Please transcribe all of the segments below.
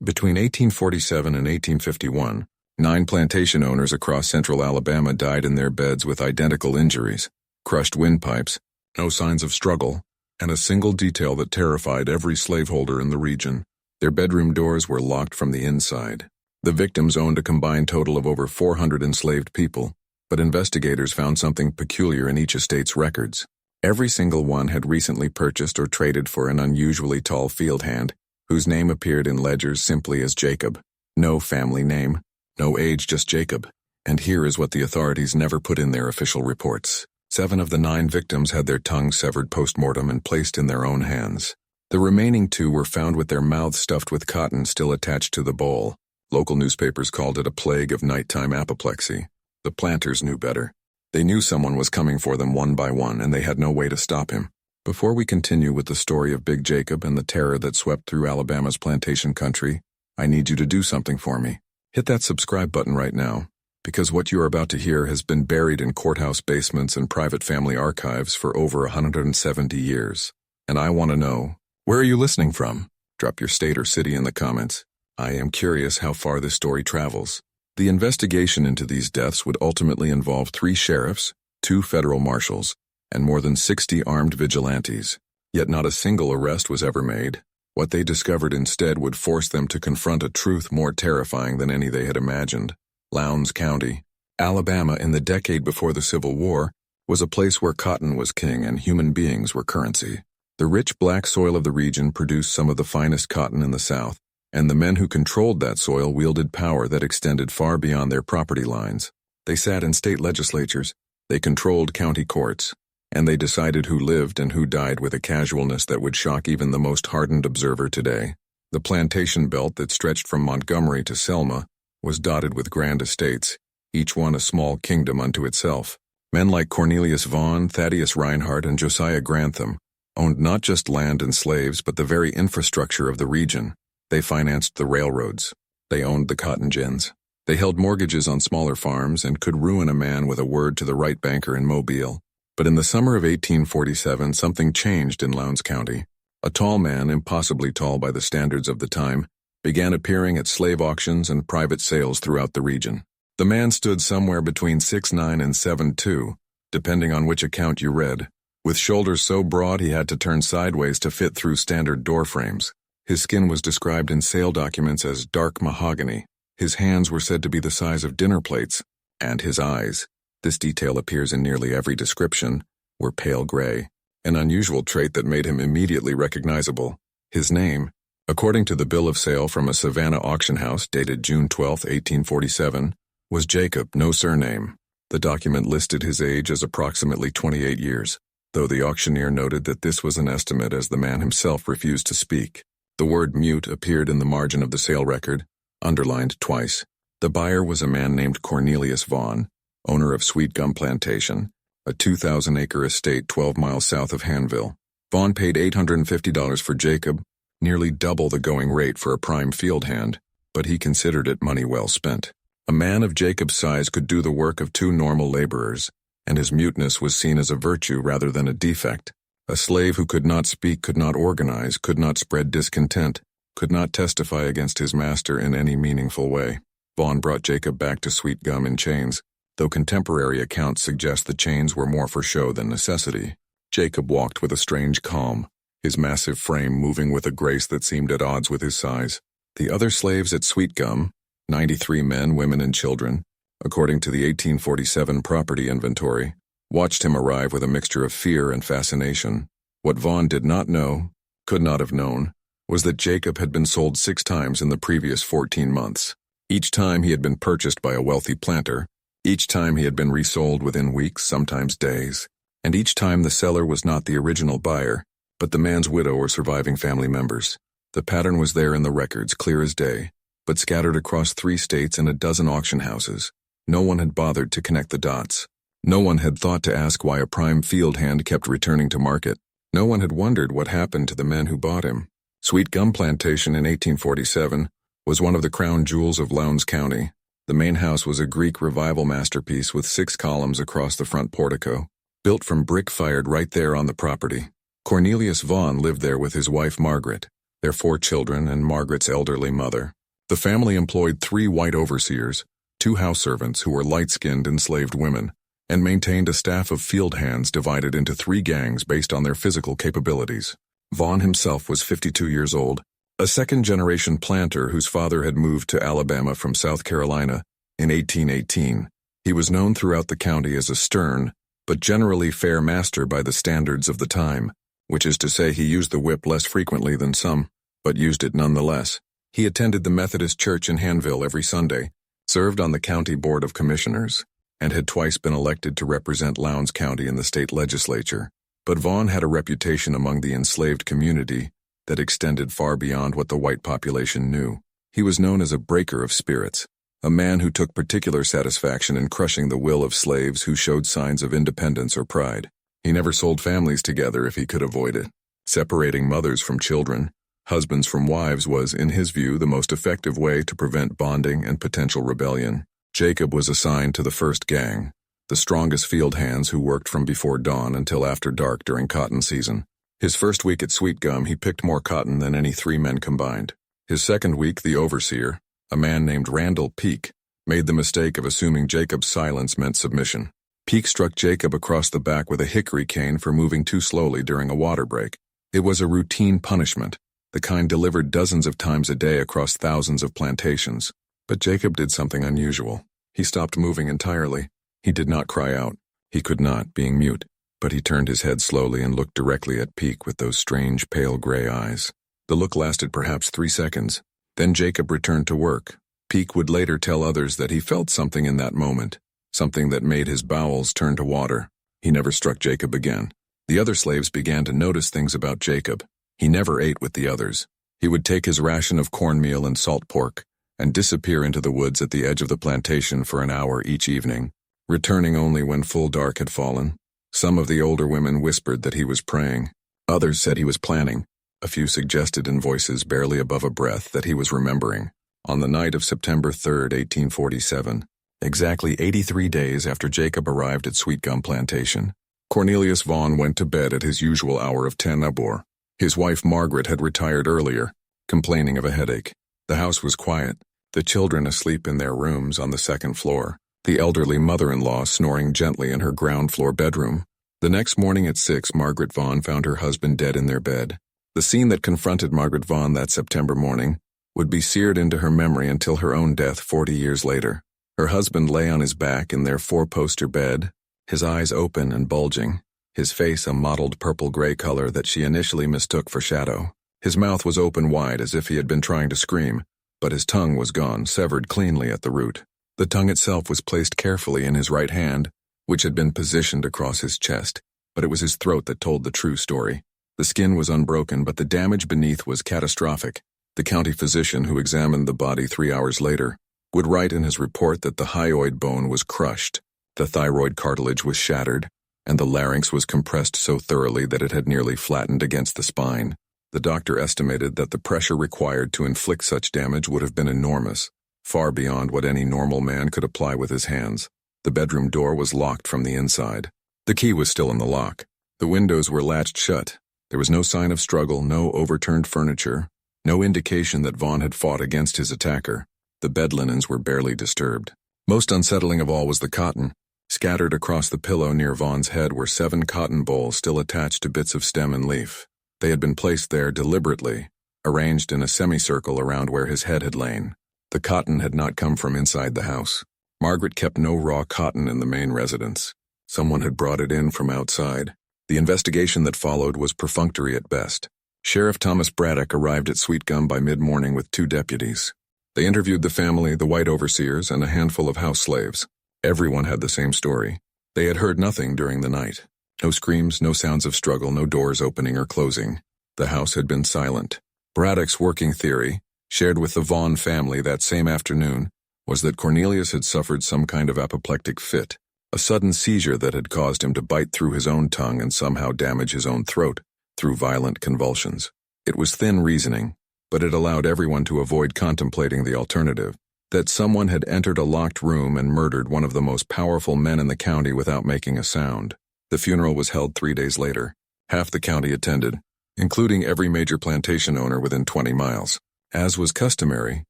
Between 1847 and 1851, 9 plantation owners across central Alabama died in their beds with identical injuries, crushed windpipes, no signs of struggle, and a single detail that terrified every slaveholder in the region. Their bedroom doors were locked from the inside. The victims owned a combined total of over 400 enslaved people, but investigators found something peculiar in each estate's records. Every single one had recently purchased or traded for an unusually tall field hand, whose name appeared in ledgers simply as Jacob. No family name, no age, just Jacob. And here is what the authorities never put in their official reports. 7 of the 9 victims had their tongues severed post-mortem and placed in their own hands. The remaining 2 were found with their mouths stuffed with cotton still attached to the bowl. Local newspapers called it a plague of nighttime apoplexy. The planters knew better. They knew someone was coming for them one by one, and they had no way to stop him. Before we continue with the story of Big Jacob and the terror that swept through Alabama's plantation country, I need you to do something for me. Hit that subscribe button right now, because what you are about to hear has been buried in courthouse basements and private family archives for over 170 years. And I want to know, where are you listening from? Drop your state or city in the comments. I am curious how far this story travels. The investigation into these deaths would ultimately involve 3 sheriffs, 2 federal marshals, and more than 60 armed vigilantes. Yet not a single arrest was ever made. What they discovered instead would force them to confront a truth more terrifying than any they had imagined. Lowndes County, Alabama, in the decade before the Civil War, was a place where cotton was king and human beings were currency. The rich black soil of the region produced some of the finest cotton in the South, and the men who controlled that soil wielded power that extended far beyond their property lines. They sat in state legislatures, they controlled county courts, and they decided who lived and who died with a casualness that would shock even the most hardened observer today. The plantation belt that stretched from Montgomery to Selma was dotted with grand estates, each one a small kingdom unto itself. Men like Cornelius Vaughn, Thaddeus Reinhardt, and Josiah Grantham owned not just land and slaves, but the very infrastructure of the region. They financed the railroads. They owned the cotton gins. They held mortgages on smaller farms and could ruin a man with a word to the right banker in Mobile. But in the summer of 1847, something changed in Lowndes County. A tall man, impossibly tall by the standards of the time, began appearing at slave auctions and private sales throughout the region. The man stood somewhere between 6'9" and 7'2", depending on which account you read, with shoulders so broad he had to turn sideways to fit through standard door frames. His skin was described in sale documents as dark mahogany. His hands were said to be the size of dinner plates, and his eyes, this detail appears in nearly every description, were pale gray, an unusual trait that made him immediately recognizable. His name, according to the bill of sale from a Savannah auction house dated June 12, 1847, was Jacob, no surname. The document listed his age as approximately 28 years, though the auctioneer noted that this was an estimate as the man himself refused to speak. The word mute appeared in the margin of the sale record, underlined twice. The buyer was a man named Cornelius Vaughn, owner of Sweet Gum Plantation, a 2,000-acre estate 12 miles south of Hanville. Vaughn paid $850 for Jacob, nearly double the going rate for a prime field hand, but he considered it money well spent. A man of Jacob's size could do the work of 2 normal laborers, and his muteness was seen as a virtue rather than a defect. A slave who could not speak, could not organize, could not spread discontent, could not testify against his master in any meaningful way. Vaughn brought Jacob back to Sweet Gum in chains, though contemporary accounts suggest the chains were more for show than necessity. Jacob walked with a strange calm, his massive frame moving with a grace that seemed at odds with his size. The other slaves at Sweet Gum, 93 men, women, and children, according to the 1847 property inventory, watched him arrive with a mixture of fear and fascination. What Vaughn did not know, could not have known, was that Jacob had been sold 6 times in the previous 14 months. Each time he had been purchased by a wealthy planter, each time he had been resold within weeks, sometimes days, and each time the seller was not the original buyer, but the man's widow or surviving family members. The pattern was there in the records, clear as day, but scattered across 3 states and a dozen auction houses. No one had bothered to connect the dots. No one had thought to ask why a prime field hand kept returning to market. No one had wondered what happened to the men who bought him. Sweet Gum Plantation in 1847 was one of the crown jewels of Lowndes County. The main house was a Greek Revival masterpiece with 6 columns across the front portico, built from brick fired right there on the property. Cornelius Vaughn lived there with his wife Margaret. their 4 children, and Margaret's elderly mother. The family employed 3 white overseers, 2 house servants who were light-skinned enslaved women, and maintained a staff of field hands divided into 3 gangs based on their physical capabilities. Vaughn himself was 52 years old, a second-generation planter whose father had moved to Alabama from South Carolina in 1818. He was known throughout the county as a stern, but generally fair master by the standards of the time, which is to say he used the whip less frequently than some, but used it nonetheless. He attended the Methodist Church in Hanville every Sunday, served on the County Board of Commissioners, and had twice been elected to represent Lowndes County in the state legislature. But Vaughn had a reputation among the enslaved community that extended far beyond what the white population knew. He was known as a breaker of spirits, a man who took particular satisfaction in crushing the will of slaves who showed signs of independence or pride. He never sold families together if he could avoid it. Separating mothers from children, husbands from wives was, in his view, the most effective way to prevent bonding and potential rebellion. Jacob was assigned to the first gang, the strongest field hands who worked from before dawn until after dark during cotton season. His first week at Sweet Gum, he picked more cotton than any 3 men combined. His second week, the overseer, a man named Randall Peak, made the mistake of assuming Jacob's silence meant submission. Peak struck Jacob across the back with a hickory cane for moving too slowly during a water break. It was a routine punishment, the kind delivered dozens of times a day across thousands of plantations. But Jacob did something unusual. He stopped moving entirely. He did not cry out. He could not, being mute, but he turned his head slowly and looked directly at Peak with those strange pale gray eyes. The look lasted perhaps 3 seconds. Then Jacob returned to work. Peak would later tell others that he felt something in that moment, something that made his bowels turn to water. He never struck Jacob again. The other slaves began to notice things about Jacob. He never ate with the others. He would take his ration of cornmeal and salt pork and disappear into the woods at the edge of the plantation for an hour each evening, returning only when full dark had fallen. Some of the older women whispered that he was praying. Others said he was planning. A few suggested in voices barely above a breath that he was remembering. On the night of September 3, 1847, exactly 83 days after Jacob arrived at Sweet Gum Plantation, Cornelius Vaughn went to bed at his usual hour of 10 abor. His wife Margaret had retired earlier, complaining of a headache. The house was quiet, the children asleep in their rooms on the 2nd floor, the elderly mother-in-law snoring gently in her ground-floor bedroom. The next morning at 6, Margaret Vaughn found her husband dead in their bed. The scene that confronted Margaret Vaughn that September morning would be seared into her memory until her own death 40 years later. Her husband lay on his back in their 4-poster bed, his eyes open and bulging, his face a mottled purple-gray color that she initially mistook for shadow. His mouth was open wide as if he had been trying to scream, but his tongue was gone, severed cleanly at the root. The tongue itself was placed carefully in his right hand, which had been positioned across his chest, but it was his throat that told the true story. The skin was unbroken, but the damage beneath was catastrophic. The county physician who examined the body 3 hours later would write in his report that the hyoid bone was crushed, the thyroid cartilage was shattered, and the larynx was compressed so thoroughly that it had nearly flattened against the spine. The doctor estimated that the pressure required to inflict such damage would have been enormous, far beyond what any normal man could apply with his hands. The bedroom door was locked from the inside. The key was still in the lock. The windows were latched shut. There was no sign of struggle, no overturned furniture, no indication that Vaughn had fought against his attacker. The bed linens were barely disturbed. Most unsettling of all was the cotton. Scattered across the pillow near Vaughn's head were 7 cotton bolls still attached to bits of stem and leaf. They had been placed there deliberately, arranged in a semicircle around where his head had lain. The cotton had not come from inside the house. Margaret kept no raw cotton in the main residence. Someone had brought it in from outside. The investigation that followed was perfunctory at best. Sheriff Thomas Braddock arrived at Sweet Gum by mid-morning with 2 deputies. They interviewed the family, the white overseers, and a handful of house slaves. Everyone had the same story. They had heard nothing during the night. No screams, no sounds of struggle, no doors opening or closing. The house had been silent. Braddock's working theory, shared with the Vaughn family that same afternoon, was that Cornelius had suffered some kind of apoplectic fit, a sudden seizure that had caused him to bite through his own tongue and somehow damage his own throat through violent convulsions. It was thin reasoning, but it allowed everyone to avoid contemplating the alternative, that someone had entered a locked room and murdered one of the most powerful men in the county without making a sound. The funeral was held 3 days later. Half the county attended, including every major plantation owner within 20 miles. As was customary,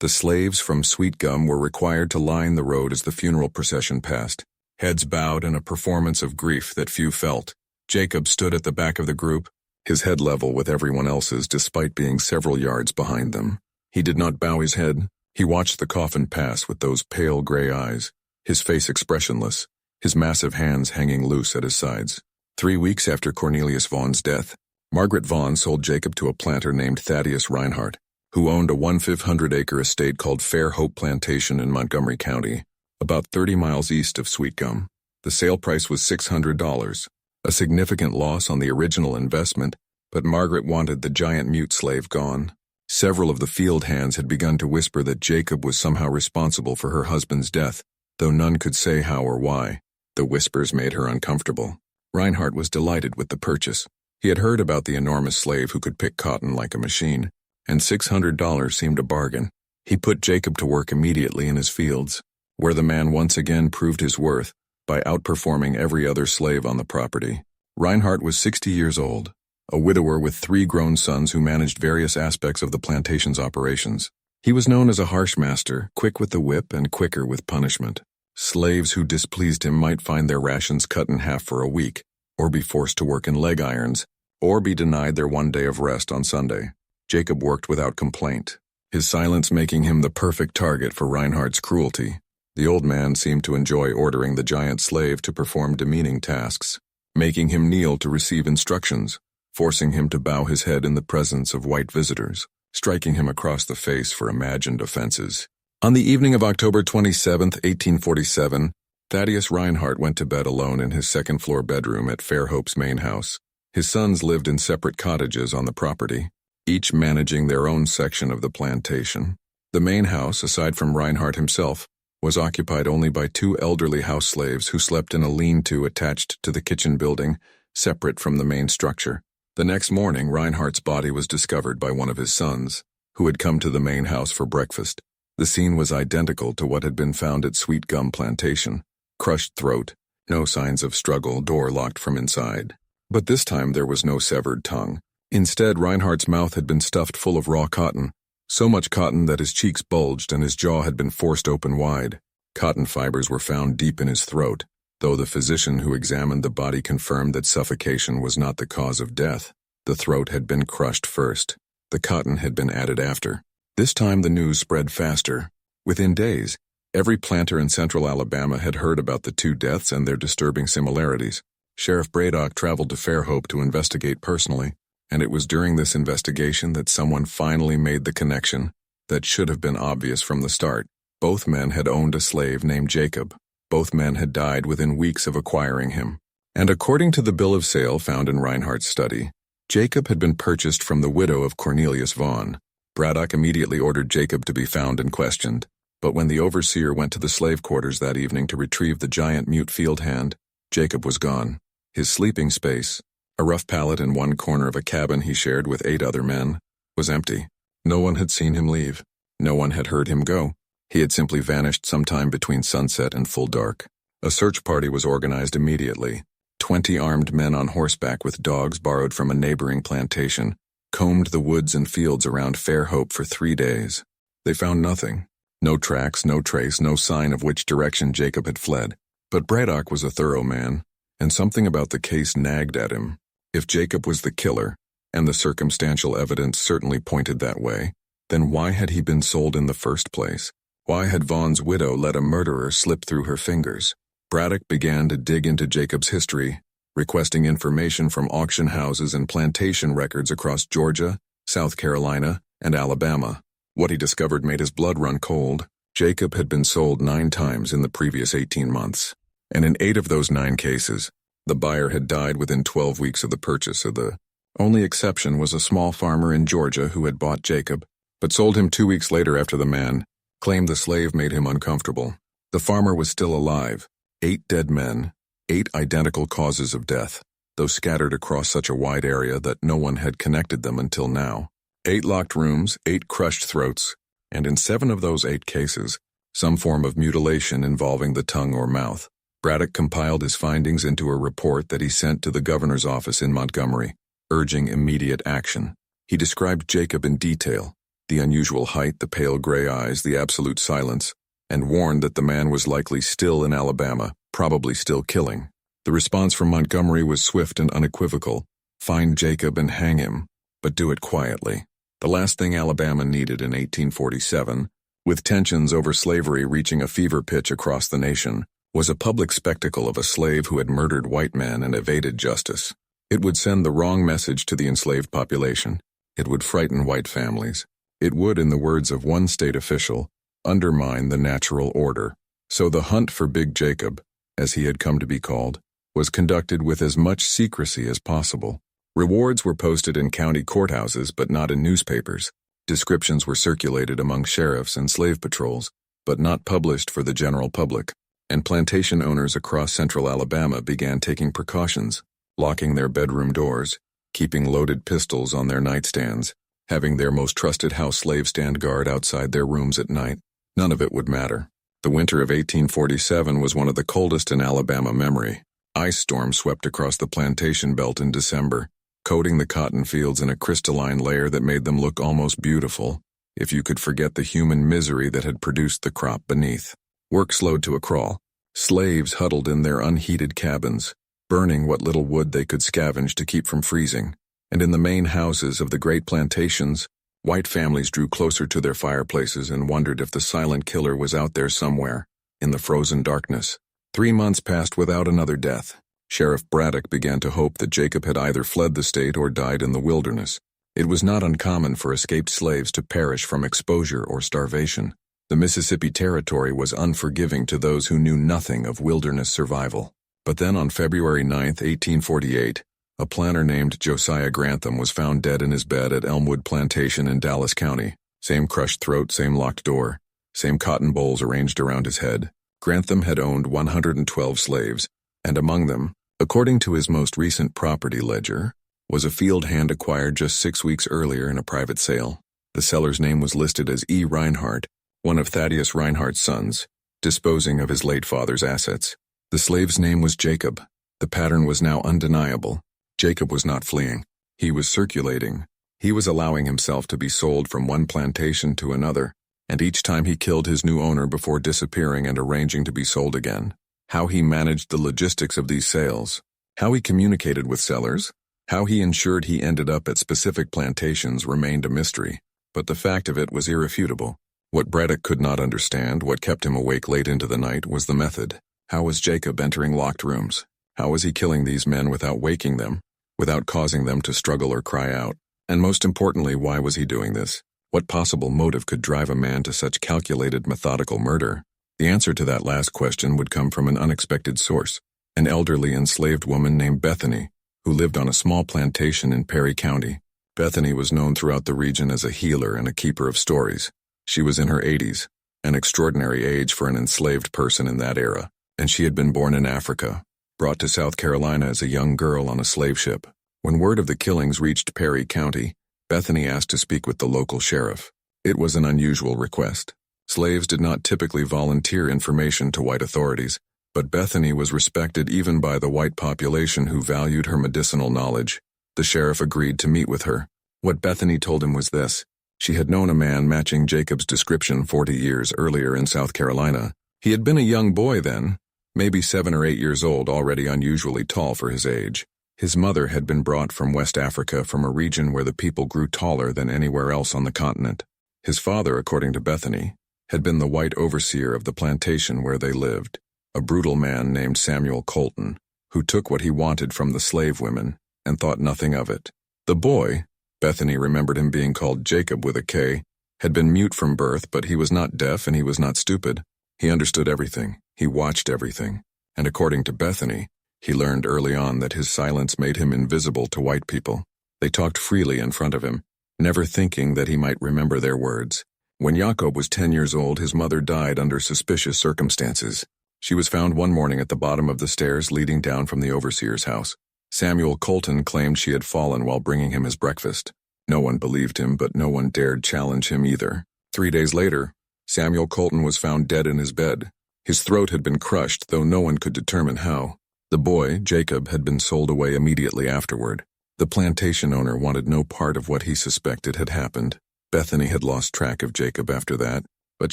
the slaves from Sweet Gum were required to line the road as the funeral procession passed, heads bowed in a performance of grief that few felt. Jacob stood at the back of the group, his head level with everyone else's despite being several yards behind them. He did not bow his head. He watched the coffin pass with those pale gray eyes, his face expressionless, his massive hands hanging loose at his sides. 3 weeks after Cornelius Vaughn's death, Margaret Vaughn sold Jacob to a planter named Thaddeus Reinhardt, who owned a 1,500-acre estate called Fair Hope Plantation in Montgomery County, about 30 miles east of Sweet Gum. The sale price was $600, a significant loss on the original investment, but Margaret wanted the giant mute slave gone. Several of the field hands had begun to whisper that Jacob was somehow responsible for her husband's death, though none could say how or why. The whispers made her uncomfortable. Reinhardt was delighted with the purchase. He had heard about the enormous slave who could pick cotton like a machine, and $600 seemed a bargain. He put Jacob to work immediately in his fields, where the man once again proved his worth by outperforming every other slave on the property. Reinhardt was 60 years old, a widower with 3 grown sons who managed various aspects of the plantation's operations. He was known as a harsh master, quick with the whip and quicker with punishment. Slaves who displeased him might find their rations cut in half for a week, or be forced to work in leg irons, or be denied their 1 day of rest on Sunday. Jacob worked without complaint, his silence making him the perfect target for Reinhardt's cruelty. The old man seemed to enjoy ordering the giant slave to perform demeaning tasks, making him kneel to receive instructions, forcing him to bow his head in the presence of white visitors, striking him across the face for imagined offenses. On the evening of October 27, 1847, Thaddeus Reinhardt went to bed alone in his second-floor bedroom at Fairhope's main house. His sons lived in separate cottages on the property, each managing their own section of the plantation. The main house, aside from Reinhardt himself, was occupied only by 2 elderly house slaves who slept in a lean-to attached to the kitchen building, separate from the main structure. The next morning, Reinhardt's body was discovered by one of his sons, who had come to the main house for breakfast. The scene was identical to what had been found at Sweet Gum Plantation. Crushed throat, no signs of struggle, door locked from inside. But this time there was no severed tongue. Instead, Reinhardt's mouth had been stuffed full of raw cotton, so much cotton that his cheeks bulged and his jaw had been forced open wide. Cotton fibers were found deep in his throat, though the physician who examined the body confirmed that suffocation was not the cause of death. The throat had been crushed first. The cotton had been added after. This time the news spread faster. Within days, every planter in central Alabama had heard about the 2 deaths and their disturbing similarities. Sheriff Braddock traveled to Fairhope to investigate personally, and it was during this investigation that someone finally made the connection that should have been obvious from the start. Both men had owned a slave named Jacob. Both men had died within weeks of acquiring him. And according to the bill of sale found in Reinhardt's study, Jacob had been purchased from the widow of Cornelius Vaughan. Braddock immediately ordered Jacob to be found and questioned, but when the overseer went to the slave quarters that evening to retrieve the giant mute field hand, Jacob was gone. His sleeping space, a rough pallet in one corner of a cabin he shared with 8 other men, was empty. No one had seen him leave. No one had heard him go. He had simply vanished sometime between sunset and full dark. A search party was organized immediately. 20 armed men on horseback with dogs borrowed from a neighboring plantation combed the woods and fields around Fairhope for 3 days. They found nothing. No tracks, no trace, no sign of which direction Jacob had fled. But Braddock was a thorough man, and something about the case nagged at him. If Jacob was the killer, and the circumstantial evidence certainly pointed that way, then why had he been sold in the first place? Why had Vaughn's widow let a murderer slip through her fingers? Braddock began to dig into Jacob's history, requesting information from auction houses and plantation records across Georgia, South Carolina, and Alabama. What he discovered made his blood run cold. Jacob had been sold 9 times in the previous 18 months, and in 8 of those 9 cases, the buyer had died within 12 weeks of the purchase. The only exception was a small farmer in Georgia who had bought Jacob, but sold him 2 weeks later after the man claimed the slave made him uncomfortable. The farmer was still alive. 8 dead men, 8 identical causes of death, though scattered across such a wide area that no one had connected them until now. 8 locked rooms, 8 crushed throats, and in 7 of those 8 cases, some form of mutilation involving the tongue or mouth. Braddock compiled his findings into a report that he sent to the governor's office in Montgomery. urging immediate action. He described Jacob in detail, the unusual height, the pale gray eyes, the absolute silence, and warned that the man was likely still in Alabama, probably still killing. The response from Montgomery was swift and unequivocal. Find Jacob and hang him, but do it quietly. The last thing Alabama needed in 1847, with tensions over slavery reaching a fever pitch across the nation, was a public spectacle of a slave who had murdered white men and evaded justice. It would send the wrong message to the enslaved population. It would frighten white families. It would, in the words of one state official, undermine the natural order. So the hunt for Big Jacob, as he had come to be called, was conducted with as much secrecy as possible. Rewards were posted in county courthouses but not in newspapers. Descriptions were circulated among sheriffs and slave patrols, but not published for the general public. And plantation owners across central Alabama began taking precautions, locking their bedroom doors, keeping loaded pistols on their nightstands, having their most trusted house slave stand guard outside their rooms at night. None of it would matter. The winter of 1847 was one of the coldest in Alabama memory. Ice storms swept across the plantation belt in December, coating the cotton fields in a crystalline layer that made them look almost beautiful, if you could forget the human misery that had produced the crop beneath. Work slowed to a crawl. Slaves huddled in their unheated cabins, burning what little wood they could scavenge to keep from freezing. And in the main houses of the great plantations, white families drew closer to their fireplaces and wondered if the silent killer was out there somewhere, in the frozen darkness. 3 months passed without another death. Sheriff Braddock began to hope that Jacob had either fled the state or died in the wilderness. It was not uncommon for escaped slaves to perish from exposure or starvation. The Mississippi Territory was unforgiving to those who knew nothing of wilderness survival. But then on February 9, 1848, a planter named Josiah Grantham was found dead in his bed at Elmwood Plantation in Dallas County. Same crushed throat, same locked door, same cotton bowls arranged around his head. Grantham had owned 112 slaves, and among them, according to his most recent property ledger, was a field hand acquired just 6 weeks earlier in a private sale. The seller's name was listed as E. Reinhardt, one of Thaddeus Reinhardt's sons, disposing of his late father's assets. The slave's name was Jacob. The pattern was now undeniable. Jacob was not fleeing. He was circulating. He was allowing himself to be sold from one plantation to another, and each time he killed his new owner before disappearing and arranging to be sold again. How he managed the logistics of these sales, how he communicated with sellers, how he ensured he ended up at specific plantations remained a mystery, but the fact of it was irrefutable. What Braddock could not understand, what kept him awake late into the night, was the method. How was Jacob entering locked rooms? How was he killing these men without waking them, without causing them to struggle or cry out? And most importantly, why was he doing this? What possible motive could drive a man to such calculated, methodical murder? The answer to that last question would come from an unexpected source, an elderly enslaved woman named Bethany, who lived on a small plantation in Perry County. Bethany was known throughout the region as a healer and a keeper of stories. She was in her 80s, an extraordinary age for an enslaved person in that era, and she had been born in Africa, brought to South Carolina as a young girl on a slave ship. When word of the killings reached Perry County, Bethany asked to speak with the local sheriff. It was an unusual request. Slaves did not typically volunteer information to white authorities, but Bethany was respected even by the white population who valued her medicinal knowledge. The sheriff agreed to meet with her. What Bethany told him was this. She had known a man matching Jacob's description 40 years earlier in South Carolina. He had been a young boy then, maybe 7 or 8 years old, already unusually tall for his age. His mother had been brought from West Africa, from a region where the people grew taller than anywhere else on the continent. His father, according to Bethany, had been the white overseer of the plantation where they lived, a brutal man named Samuel Colton, who took what he wanted from the slave women and thought nothing of it. The boy, Bethany remembered him being called Jacob with a K, had been mute from birth, but he was not deaf and he was not stupid. He understood everything. He watched everything. And according to Bethany, he learned early on that his silence made him invisible to white people. They talked freely in front of him, never thinking that he might remember their words. When Jacob was 10 years old, his mother died under suspicious circumstances. She was found one morning at the bottom of the stairs leading down from the overseer's house. Samuel Colton claimed she had fallen while bringing him his breakfast. No one believed him, but no one dared challenge him either. 3 days later, Samuel Colton was found dead in his bed. His throat had been crushed, though no one could determine how. The boy, Jacob, had been sold away immediately afterward. The plantation owner wanted no part of what he suspected had happened. Bethany had lost track of Jacob after that, but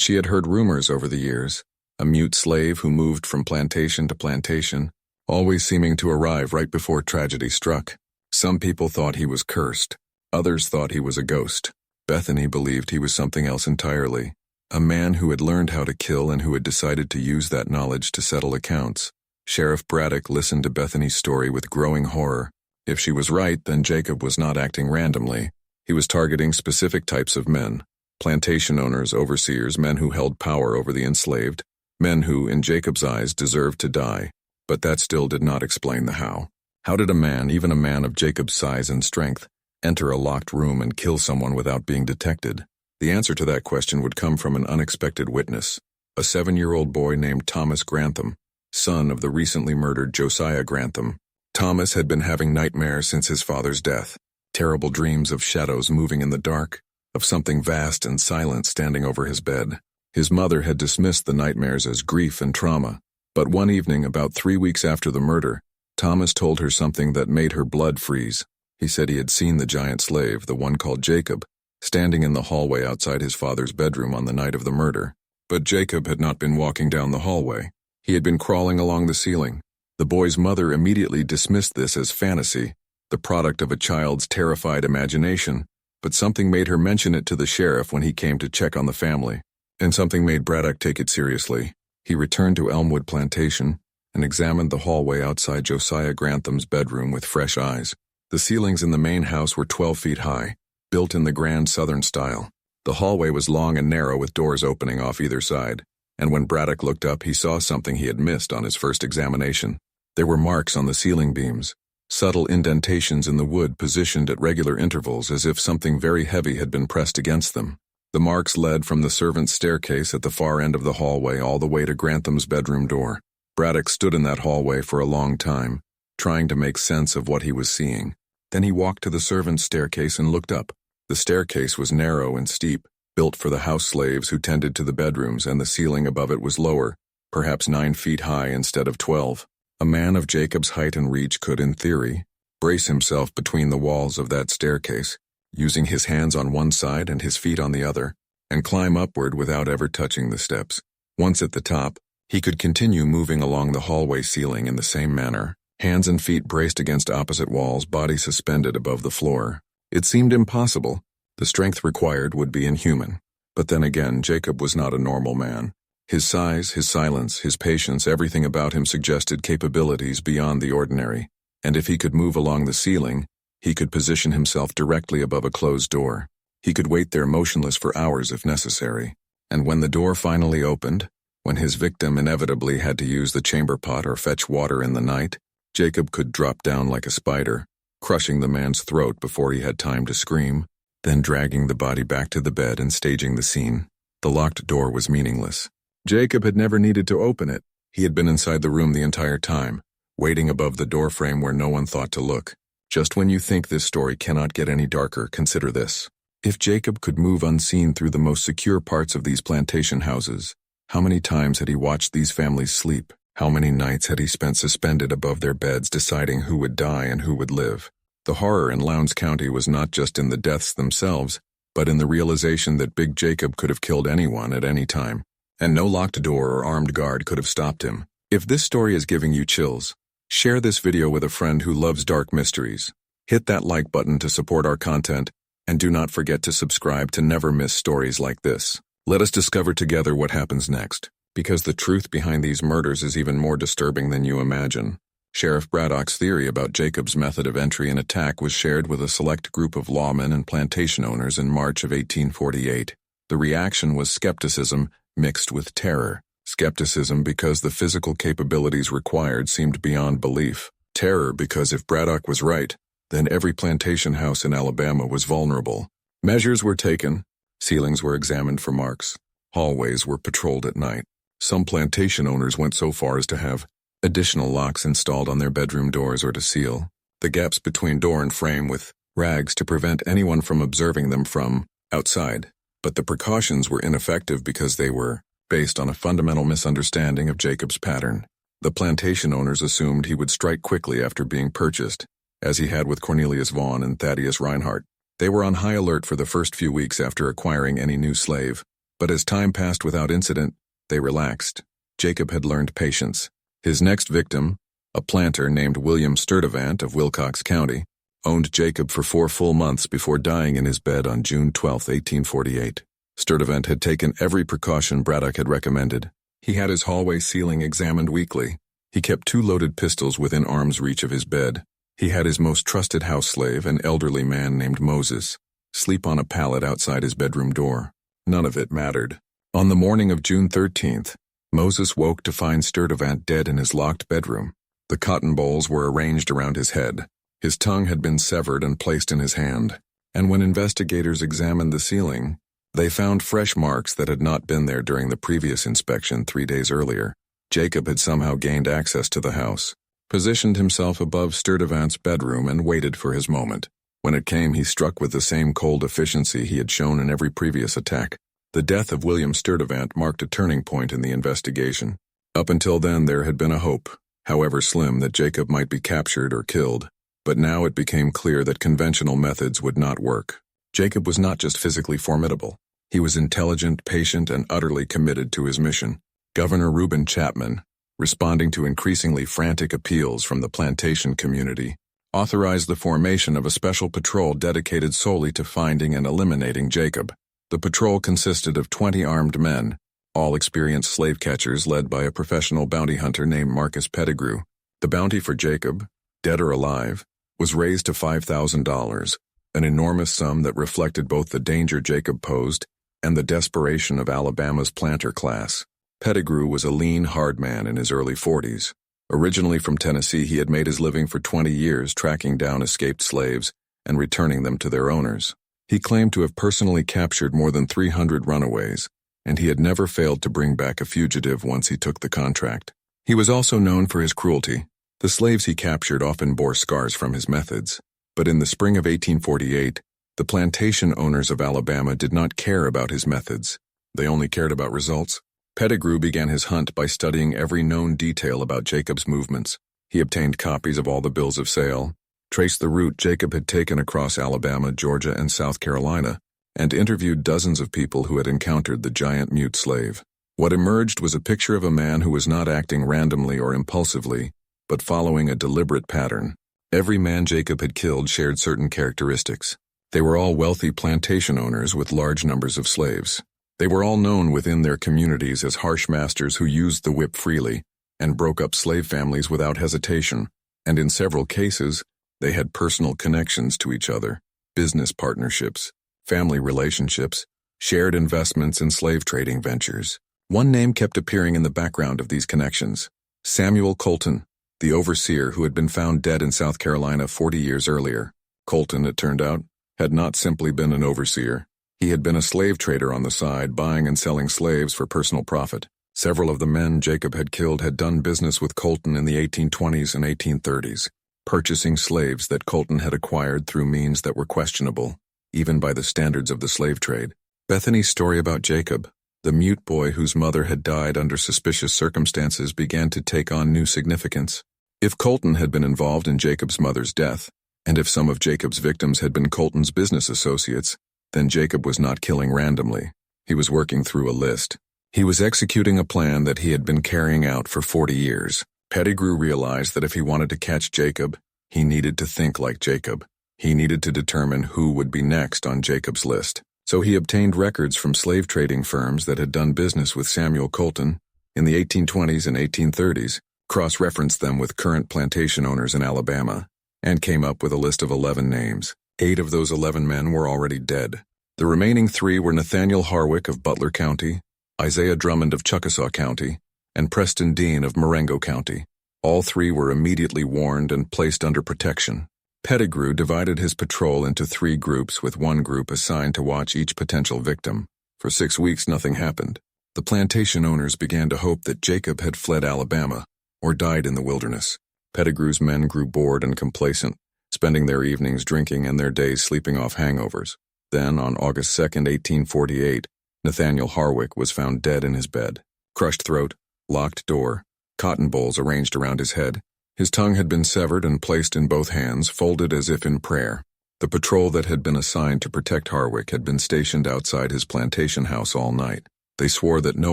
she had heard rumors over the years. A mute slave who moved from plantation to plantation, always seeming to arrive right before tragedy struck. Some people thought he was cursed. Others thought he was a ghost. Bethany believed he was something else entirely. A man who had learned how to kill and who had decided to use that knowledge to settle accounts. Sheriff Braddock listened to Bethany's story with growing horror. If she was right, then Jacob was not acting randomly. He was targeting specific types of men. Plantation owners, overseers, men who held power over the enslaved. Men who, in Jacob's eyes, deserved to die. But that still did not explain the how. How did a man, even a man of Jacob's size and strength, enter a locked room and kill someone without being detected? The answer to that question would come from an unexpected witness. A 7-year-old boy named Thomas Grantham, son of the recently murdered Josiah Grantham. Thomas had been having nightmares since his father's death. Terrible dreams of shadows moving in the dark, of something vast and silent standing over his bed. His mother had dismissed the nightmares as grief and trauma. But one evening, about 3 weeks after the murder, Thomas told her something that made her blood freeze. He said he had seen the giant slave, the one called Jacob, standing in the hallway outside his father's bedroom on the night of the murder. But Jacob had not been walking down the hallway. He had been crawling along the ceiling. The boy's mother immediately dismissed this as fantasy, the product of a child's terrified imagination, but something made her mention it to the sheriff when he came to check on the family. And something made Braddock take it seriously. He returned to Elmwood Plantation and examined the hallway outside Josiah Grantham's bedroom with fresh eyes. The ceilings in the main house were 12 feet high, built in the grand Southern style. The hallway was long and narrow with doors opening off either side, and when Braddock looked up he saw something he had missed on his first examination. There were marks on the ceiling beams, subtle indentations in the wood positioned at regular intervals as if something very heavy had been pressed against them. The marks led from the servants' staircase at the far end of the hallway all the way to Grantham's bedroom door. Braddock stood in that hallway for a long time, trying to make sense of what he was seeing. Then he walked to the servants' staircase and looked up. The staircase was narrow and steep, built for the house slaves who tended to the bedrooms, and the ceiling above it was lower, perhaps 9 feet high instead of 12. A man of Jacob's height and reach could, in theory, brace himself between the walls of that staircase, using his hands on one side and his feet on the other, and climb upward without ever touching the steps. Once at the top, he could continue moving along the hallway ceiling in the same manner, hands and feet braced against opposite walls, body suspended above the floor. It seemed impossible. The strength required would be inhuman. But then again, Jacob was not a normal man. His size, his silence, his patience, everything about him suggested capabilities beyond the ordinary. And if he could move along the ceiling, he could position himself directly above a closed door. He could wait there motionless for hours if necessary. And when the door finally opened, when his victim inevitably had to use the chamber pot or fetch water in the night, Jacob could drop down like a spider, crushing the man's throat before he had time to scream, then dragging the body back to the bed and staging the scene. The locked door was meaningless. Jacob had never needed to open it. He had been inside the room the entire time, waiting above the doorframe where no one thought to look. Just when you think this story cannot get any darker, consider this. If Jacob could move unseen through the most secure parts of these plantation houses, how many times had he watched these families sleep? How many nights had he spent suspended above their beds deciding who would die and who would live? The horror in Lowndes County was not just in the deaths themselves, but in the realization that Big Jacob could have killed anyone at any time, and no locked door or armed guard could have stopped him. If this story is giving you chills, share this video with a friend who loves dark mysteries. Hit that like button to support our content, and do not forget to subscribe to never miss stories like this. Let us discover together what happens next, because the truth behind these murders is even more disturbing than you imagine. Sheriff Braddock's theory about Jacob's method of entry and attack was shared with a select group of lawmen and plantation owners in March of 1848. The reaction was skepticism mixed with terror. Skepticism because the physical capabilities required seemed beyond belief. Terror because if Braddock was right, then every plantation house in Alabama was vulnerable. Measures were taken. Ceilings were examined for marks. Hallways were patrolled at night. Some plantation owners went so far as to have additional locks installed on their bedroom doors or to seal the gaps between door and frame with rags to prevent anyone from observing them from outside. But the precautions were ineffective because they were based on a fundamental misunderstanding of Jacob's pattern. The plantation owners assumed he would strike quickly after being purchased, as he had with Cornelius Vaughn and Thaddeus Reinhardt. They were on high alert for the first few weeks after acquiring any new slave, but as time passed without incident, they relaxed. Jacob had learned patience. His next victim, a planter named William Sturtevant of Wilcox County, owned Jacob for 4 full months before dying in his bed on June 12, 1848. Sturtevant had taken every precaution Braddock had recommended. He had his hallway ceiling examined weekly. He kept 2 loaded pistols within arm's reach of his bed. He had his most trusted house slave, an elderly man named Moses, sleep on a pallet outside his bedroom door. None of it mattered. On the morning of June 13th, Moses woke to find Sturtevant dead in his locked bedroom. The cotton bowls were arranged around his head. His tongue had been severed and placed in his hand, and when investigators examined the ceiling, they found fresh marks that had not been there during the previous inspection 3 days earlier. Jacob had somehow gained access to the house, positioned himself above Sturtevant's bedroom, and waited for his moment. When it came, he struck with the same cold efficiency he had shown in every previous attack. The death of William Sturtevant marked a turning point in the investigation. Up until then, there had been a hope, however slim, that Jacob might be captured or killed. But now it became clear that conventional methods would not work. Jacob was not just physically formidable. He was intelligent, patient, and utterly committed to his mission. Governor Reuben Chapman, responding to increasingly frantic appeals from the plantation community, authorized the formation of a special patrol dedicated solely to finding and eliminating Jacob. The patrol consisted of 20 armed men, all experienced slave catchers led by a professional bounty hunter named Marcus Pettigrew. The bounty for Jacob, dead or alive, was raised to $5,000, an enormous sum that reflected both the danger Jacob posed and the desperation of Alabama's planter class. Pettigrew was a lean, hard man in his early 40s. Originally from Tennessee, he had made his living for 20 years tracking down escaped slaves and returning them to their owners. He claimed to have personally captured more than 300 runaways, and he had never failed to bring back a fugitive once he took the contract. He was also known for his cruelty. The slaves he captured often bore scars from his methods, but in the spring of 1848, the plantation owners of Alabama did not care about his methods. They only cared about results. Pettigrew began his hunt by studying every known detail about Jacob's movements. He obtained copies of all the bills of sale, traced the route Jacob had taken across Alabama, Georgia, and South Carolina, and interviewed dozens of people who had encountered the giant mute slave. What emerged was a picture of a man who was not acting randomly or impulsively, but following a deliberate pattern. Every man Jacob had killed shared certain characteristics. They were all wealthy plantation owners with large numbers of slaves. They were all known within their communities as harsh masters who used the whip freely and broke up slave families without hesitation, and in several cases, they had personal connections to each other, business partnerships, family relationships, shared investments in slave trading ventures. One name kept appearing in the background of these connections: Samuel Colton, the overseer who had been found dead in South Carolina 40 years earlier. Colton, it turned out, had not simply been an overseer. He had been a slave trader on the side, buying and selling slaves for personal profit. Several of the men Jacob had killed had done business with Colton in the 1820s and 1830s, purchasing slaves that Colton had acquired through means that were questionable, even by the standards of the slave trade. Bethany's story about Jacob, the mute boy whose mother had died under suspicious circumstances, began to take on new significance. If Colton had been involved in Jacob's mother's death, and if some of Jacob's victims had been Colton's business associates, then Jacob was not killing randomly. He was working through a list. He was executing a plan that he had been carrying out for 40 years. Pettigrew realized that if he wanted to catch Jacob, he needed to think like Jacob. He needed to determine who would be next on Jacob's list. So he obtained records from slave trading firms that had done business with Samuel Colton in the 1820s and 1830s, cross-referenced them with current plantation owners in Alabama, and came up with a list of 11 names. 8 of those 11 men were already dead. The remaining 3 were Nathaniel Harwick of Butler County, Isaiah Drummond of Chickasaw County, and Preston Dean of Marengo County. All 3 were immediately warned and placed under protection. Pettigrew divided his patrol into 3 groups, with one group assigned to watch each potential victim. For 6 weeks, nothing happened. The plantation owners began to hope that Jacob had fled Alabama or died in the wilderness. Pettigrew's men grew bored and complacent, spending their evenings drinking and their days sleeping off hangovers. Then, on August 2, 1848, Nathaniel Harwick was found dead in his bed. Crushed throat, locked door, cotton bowls arranged around his head, His tongue had been severed and placed in both hands, folded as if in prayer. The patrol that had been assigned to protect Harwick had been stationed outside his plantation house all night. They swore that no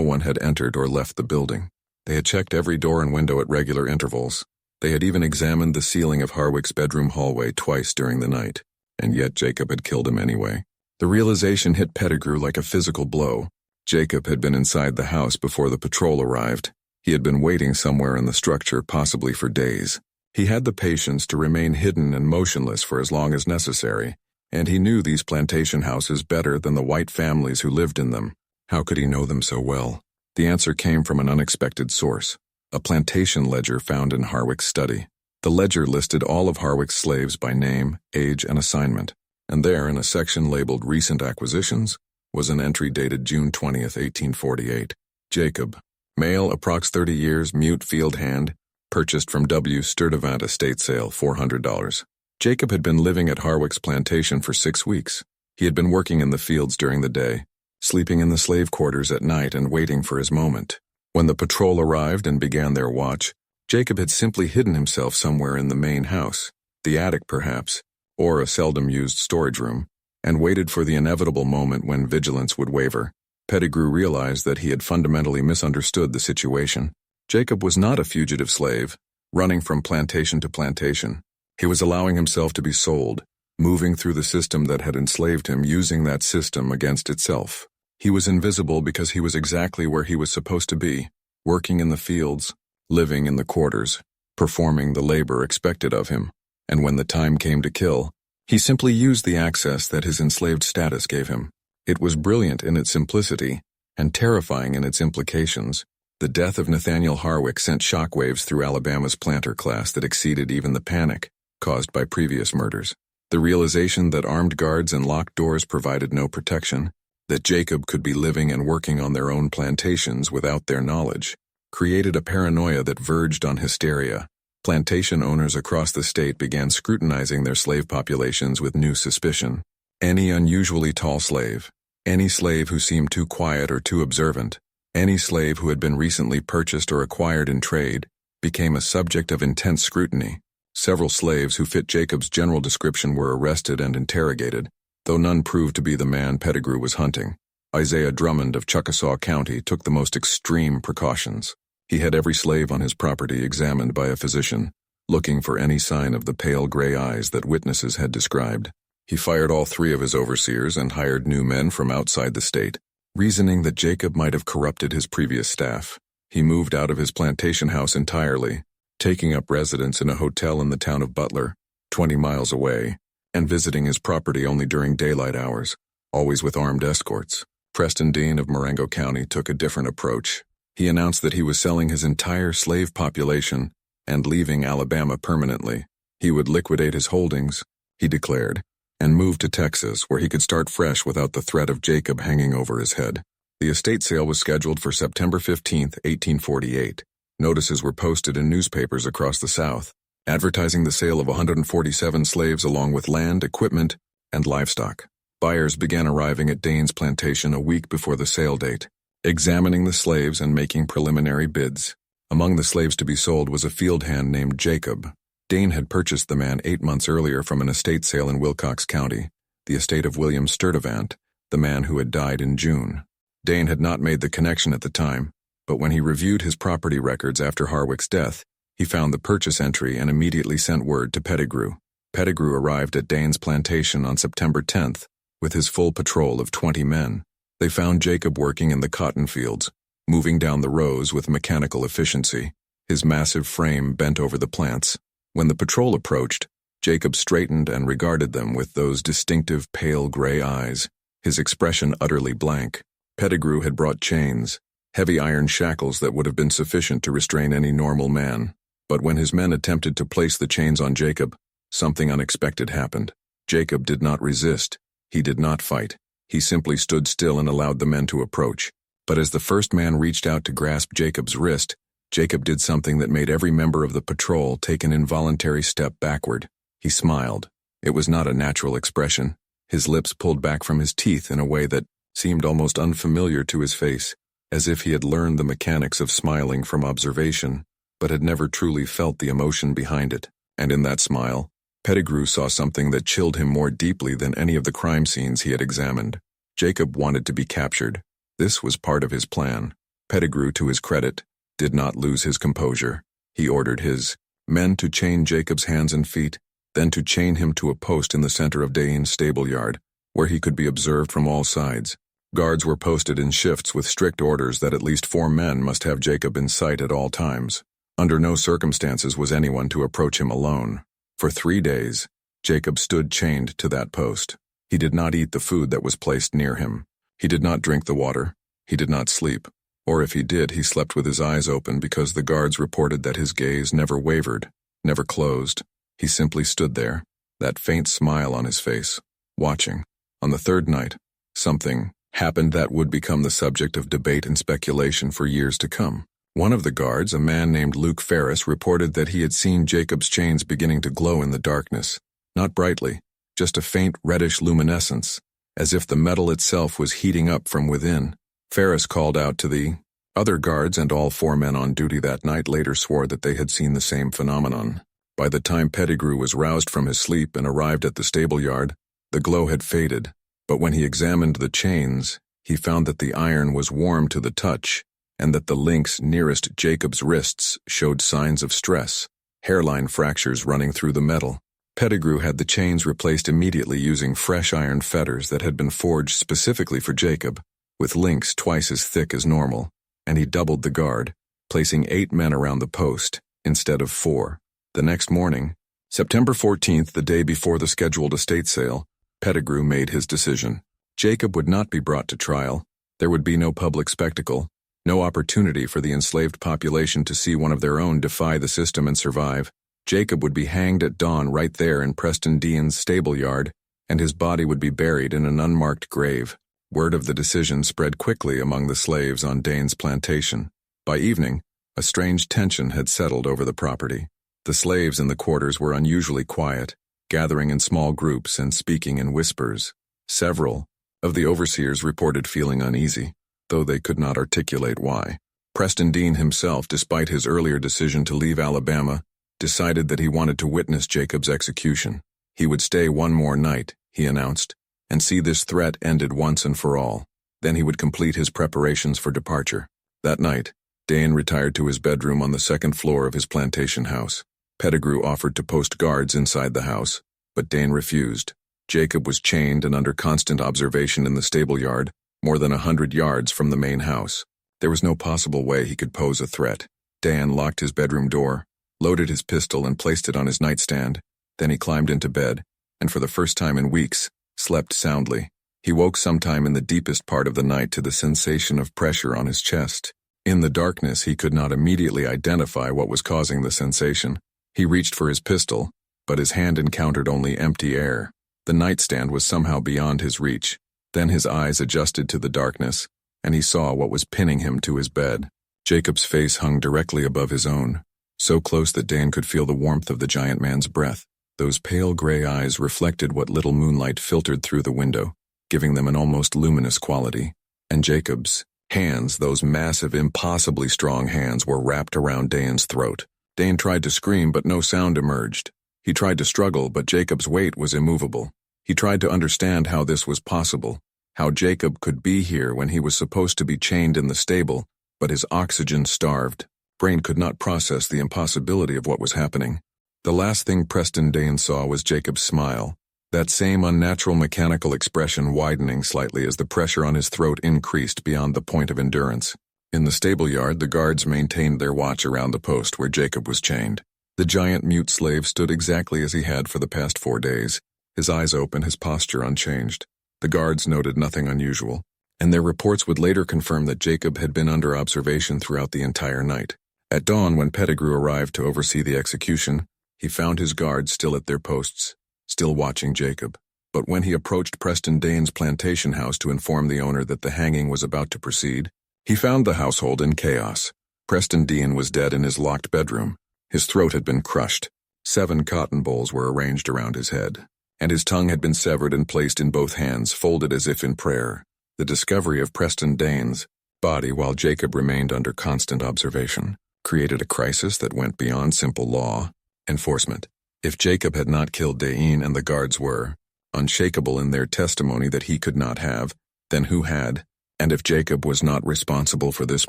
one had entered or left the building. They had checked every door and window at regular intervals. They had even examined the ceiling of Harwick's bedroom hallway twice during the night. And yet Jacob had killed him anyway. The realization hit Pettigrew like a physical blow. Jacob had been inside the house before the patrol arrived. He had been waiting somewhere in the structure, possibly for days. He had the patience to remain hidden and motionless for as long as necessary, and he knew these plantation houses better than the white families who lived in them. How could he know them so well? The answer came from an unexpected source, a plantation ledger found in Harwick's study. The ledger listed all of Harwick's slaves by name, age, and assignment, and there, in a section labeled Recent Acquisitions, was an entry dated June 20th, 1848. Jacob, male, approx 30 years, mute field hand, purchased from W. Sturtevant estate sale, $400. Jacob had been living at Harwick's plantation for 6 weeks. He had been working in the fields during the day, sleeping in the slave quarters at night and waiting for his moment. When the patrol arrived and began their watch, Jacob had simply hidden himself somewhere in the main house, the attic perhaps, or a seldom-used storage room, and waited for the inevitable moment when vigilance would waver. Pettigrew realized that he had fundamentally misunderstood the situation. Jacob was not a fugitive slave, running from plantation to plantation. He was allowing himself to be sold, moving through the system that had enslaved him, using that system against itself. He was invisible because he was exactly where he was supposed to be, working in the fields, living in the quarters, performing the labor expected of him. And when the time came to kill, he simply used the access that his enslaved status gave him. It was brilliant in its simplicity and terrifying in its implications. The death of Nathaniel Harwick sent shockwaves through Alabama's planter class that exceeded even the panic caused by previous murders. The realization that armed guards and locked doors provided no protection, that Jacob could be living and working on their own plantations without their knowledge, created a paranoia that verged on hysteria. Plantation owners across the state began scrutinizing their slave populations with new suspicion. Any unusually tall slave, any slave who seemed too quiet or too observant, any slave who had been recently purchased or acquired in trade, became a subject of intense scrutiny. Several slaves who fit Jacob's general description were arrested and interrogated, though none proved to be the man Pettigrew was hunting. Isaiah Drummond of Chickasaw County took the most extreme precautions. He had every slave on his property examined by a physician, looking for any sign of the pale gray eyes that witnesses had described. He fired all 3 of his overseers and hired new men from outside the state, reasoning that Jacob might have corrupted his previous staff. He moved out of his plantation house entirely, taking up residence in a hotel in the town of Butler, 20 miles away, and visiting his property only during daylight hours, always with armed escorts. Preston Dean of Marengo County took a different approach. He announced that he was selling his entire slave population and leaving Alabama permanently. He would liquidate his holdings, he declared, and move to Texas where he could start fresh without the threat of Jacob hanging over his head. The estate sale was scheduled for September 15, 1848. Notices were posted in newspapers across the South, advertising the sale of 147 slaves along with land, equipment, and livestock. Buyers began arriving at Dane's plantation a week before the sale date, examining the slaves and making preliminary bids. Among the slaves to be sold was a field hand named Jacob. Dane had purchased the man 8 months earlier from an estate sale in Wilcox County, the estate of William Sturtevant, the man who had died in June. Dane had not made the connection at the time, but when he reviewed his property records after Harwick's death, he found the purchase entry and immediately sent word to Pettigrew. Pettigrew arrived at Dane's plantation on September 10th with his full patrol of 20 men. They found Jacob working in the cotton fields, moving down the rows with mechanical efficiency, his massive frame bent over the plants. When the patrol approached, Jacob straightened and regarded them with those distinctive pale gray eyes, his expression utterly blank. Pettigrew had brought chains, heavy iron shackles that would have been sufficient to restrain any normal man. But when his men attempted to place the chains on Jacob, something unexpected happened. Jacob did not resist. He did not fight. He simply stood still and allowed the men to approach. But as the first man reached out to grasp Jacob's wrist, Jacob did something that made every member of the patrol take an involuntary step backward. He smiled. It was not a natural expression. His lips pulled back from his teeth in a way that seemed almost unfamiliar to his face, as if he had learned the mechanics of smiling from observation. but had never truly felt the emotion behind it. And in that smile, Pettigrew saw something that chilled him more deeply than any of the crime scenes he had examined. Jacob wanted to be captured. This was part of his plan. Pettigrew, to his credit, did not lose his composure. He ordered his men to chain Jacob's hands and feet, then to chain him to a post in the center of Dane's stable yard, where he could be observed from all sides. Guards were posted in shifts with strict orders that at least 4 men must have Jacob in sight at all times. Under no circumstances was anyone to approach him alone. For 3 days, Jacob stood chained to that post. He did not eat the food that was placed near him. He did not drink the water. He did not sleep. Or if he did, he slept with his eyes open because the guards reported that his gaze never wavered, never closed. He simply stood there, that faint smile on his face, watching. On the 3rd night, something happened that would become the subject of debate and speculation for years to come. One of the guards, a man named Luke Ferris, reported that he had seen Jacob's chains beginning to glow in the darkness. Not brightly, just a faint reddish luminescence, as if the metal itself was heating up from within. Ferris called out to the other guards, and all 4 men on duty that night later swore that they had seen the same phenomenon. By the time Pettigrew was roused from his sleep and arrived at the stable yard, the glow had faded, but when he examined the chains, he found that the iron was warm to the touch, and that the links nearest Jacob's wrists showed signs of stress, hairline fractures running through the metal. Pettigrew had the chains replaced immediately using fresh iron fetters that had been forged specifically for Jacob, with links twice as thick as normal, and he doubled the guard, placing 8 men around the post, instead of 4. The next morning, September 14th, the day before the scheduled estate sale, Pettigrew made his decision. Jacob would not be brought to trial. There would be no public spectacle, no opportunity for the enslaved population to see one of their own defy the system and survive. Jacob would be hanged at dawn right there in Preston Dean's stable yard, and his body would be buried in an unmarked grave. Word of the decision spread quickly among the slaves on Dane's plantation. By evening, a strange tension had settled over the property. The slaves in the quarters were unusually quiet, gathering in small groups and speaking in whispers. Several of the overseers reported feeling uneasy, though they could not articulate why. Preston Dean himself, despite his earlier decision to leave Alabama, decided that he wanted to witness Jacob's execution. He would stay 1 more night, he announced, and see this threat ended once and for all. Then he would complete his preparations for departure. That night, Dane retired to his bedroom on the 2nd floor of his plantation house. Pettigrew offered to post guards inside the house, but Dane refused. Jacob was chained and under constant observation in the stable yard, more than 100 yards from the main house. There was no possible way he could pose a threat. Dan locked his bedroom door, loaded his pistol and placed it on his nightstand. Then he climbed into bed, and for the first time in weeks, slept soundly. He woke sometime in the deepest part of the night to the sensation of pressure on his chest. In the darkness, he could not immediately identify what was causing the sensation. He reached for his pistol, but his hand encountered only empty air. The nightstand was somehow beyond his reach. Then his eyes adjusted to the darkness, and he saw what was pinning him to his bed. Jacob's face hung directly above his own, so close that Dan could feel the warmth of the giant man's breath. Those pale gray eyes reflected what little moonlight filtered through the window, giving them an almost luminous quality. And Jacob's hands, those massive, impossibly strong hands, were wrapped around Dane's throat. Dane tried to scream, but no sound emerged. He tried to struggle, but Jacob's weight was immovable. He tried to understand how this was possible, how Jacob could be here when he was supposed to be chained in the stable, but his oxygen starved. Brain could not process the impossibility of what was happening. The last thing Preston Dane saw was Jacob's smile, that same unnatural mechanical expression widening slightly as the pressure on his throat increased beyond the point of endurance. In the stable yard, the guards maintained their watch around the post where Jacob was chained. The giant mute slave stood exactly as he had for the past 4 days, his eyes open, his posture unchanged. The guards noted nothing unusual, and their reports would later confirm that Jacob had been under observation throughout the entire night. At dawn, when Pettigrew arrived to oversee the execution, he found his guards still at their posts, still watching Jacob. But when he approached Preston Dane's plantation house to inform the owner that the hanging was about to proceed, he found the household in chaos. Preston Dean was dead in his locked bedroom. His throat had been crushed. 7 cotton bolls were arranged around his head, and his tongue had been severed and placed in both hands, folded as if in prayer. The discovery of Preston Dane's body while Jacob remained under constant observation created a crisis that went beyond simple law enforcement. If Jacob had not killed Dain and the guards were unshakable in their testimony that he could not have, then who had? And if Jacob was not responsible for this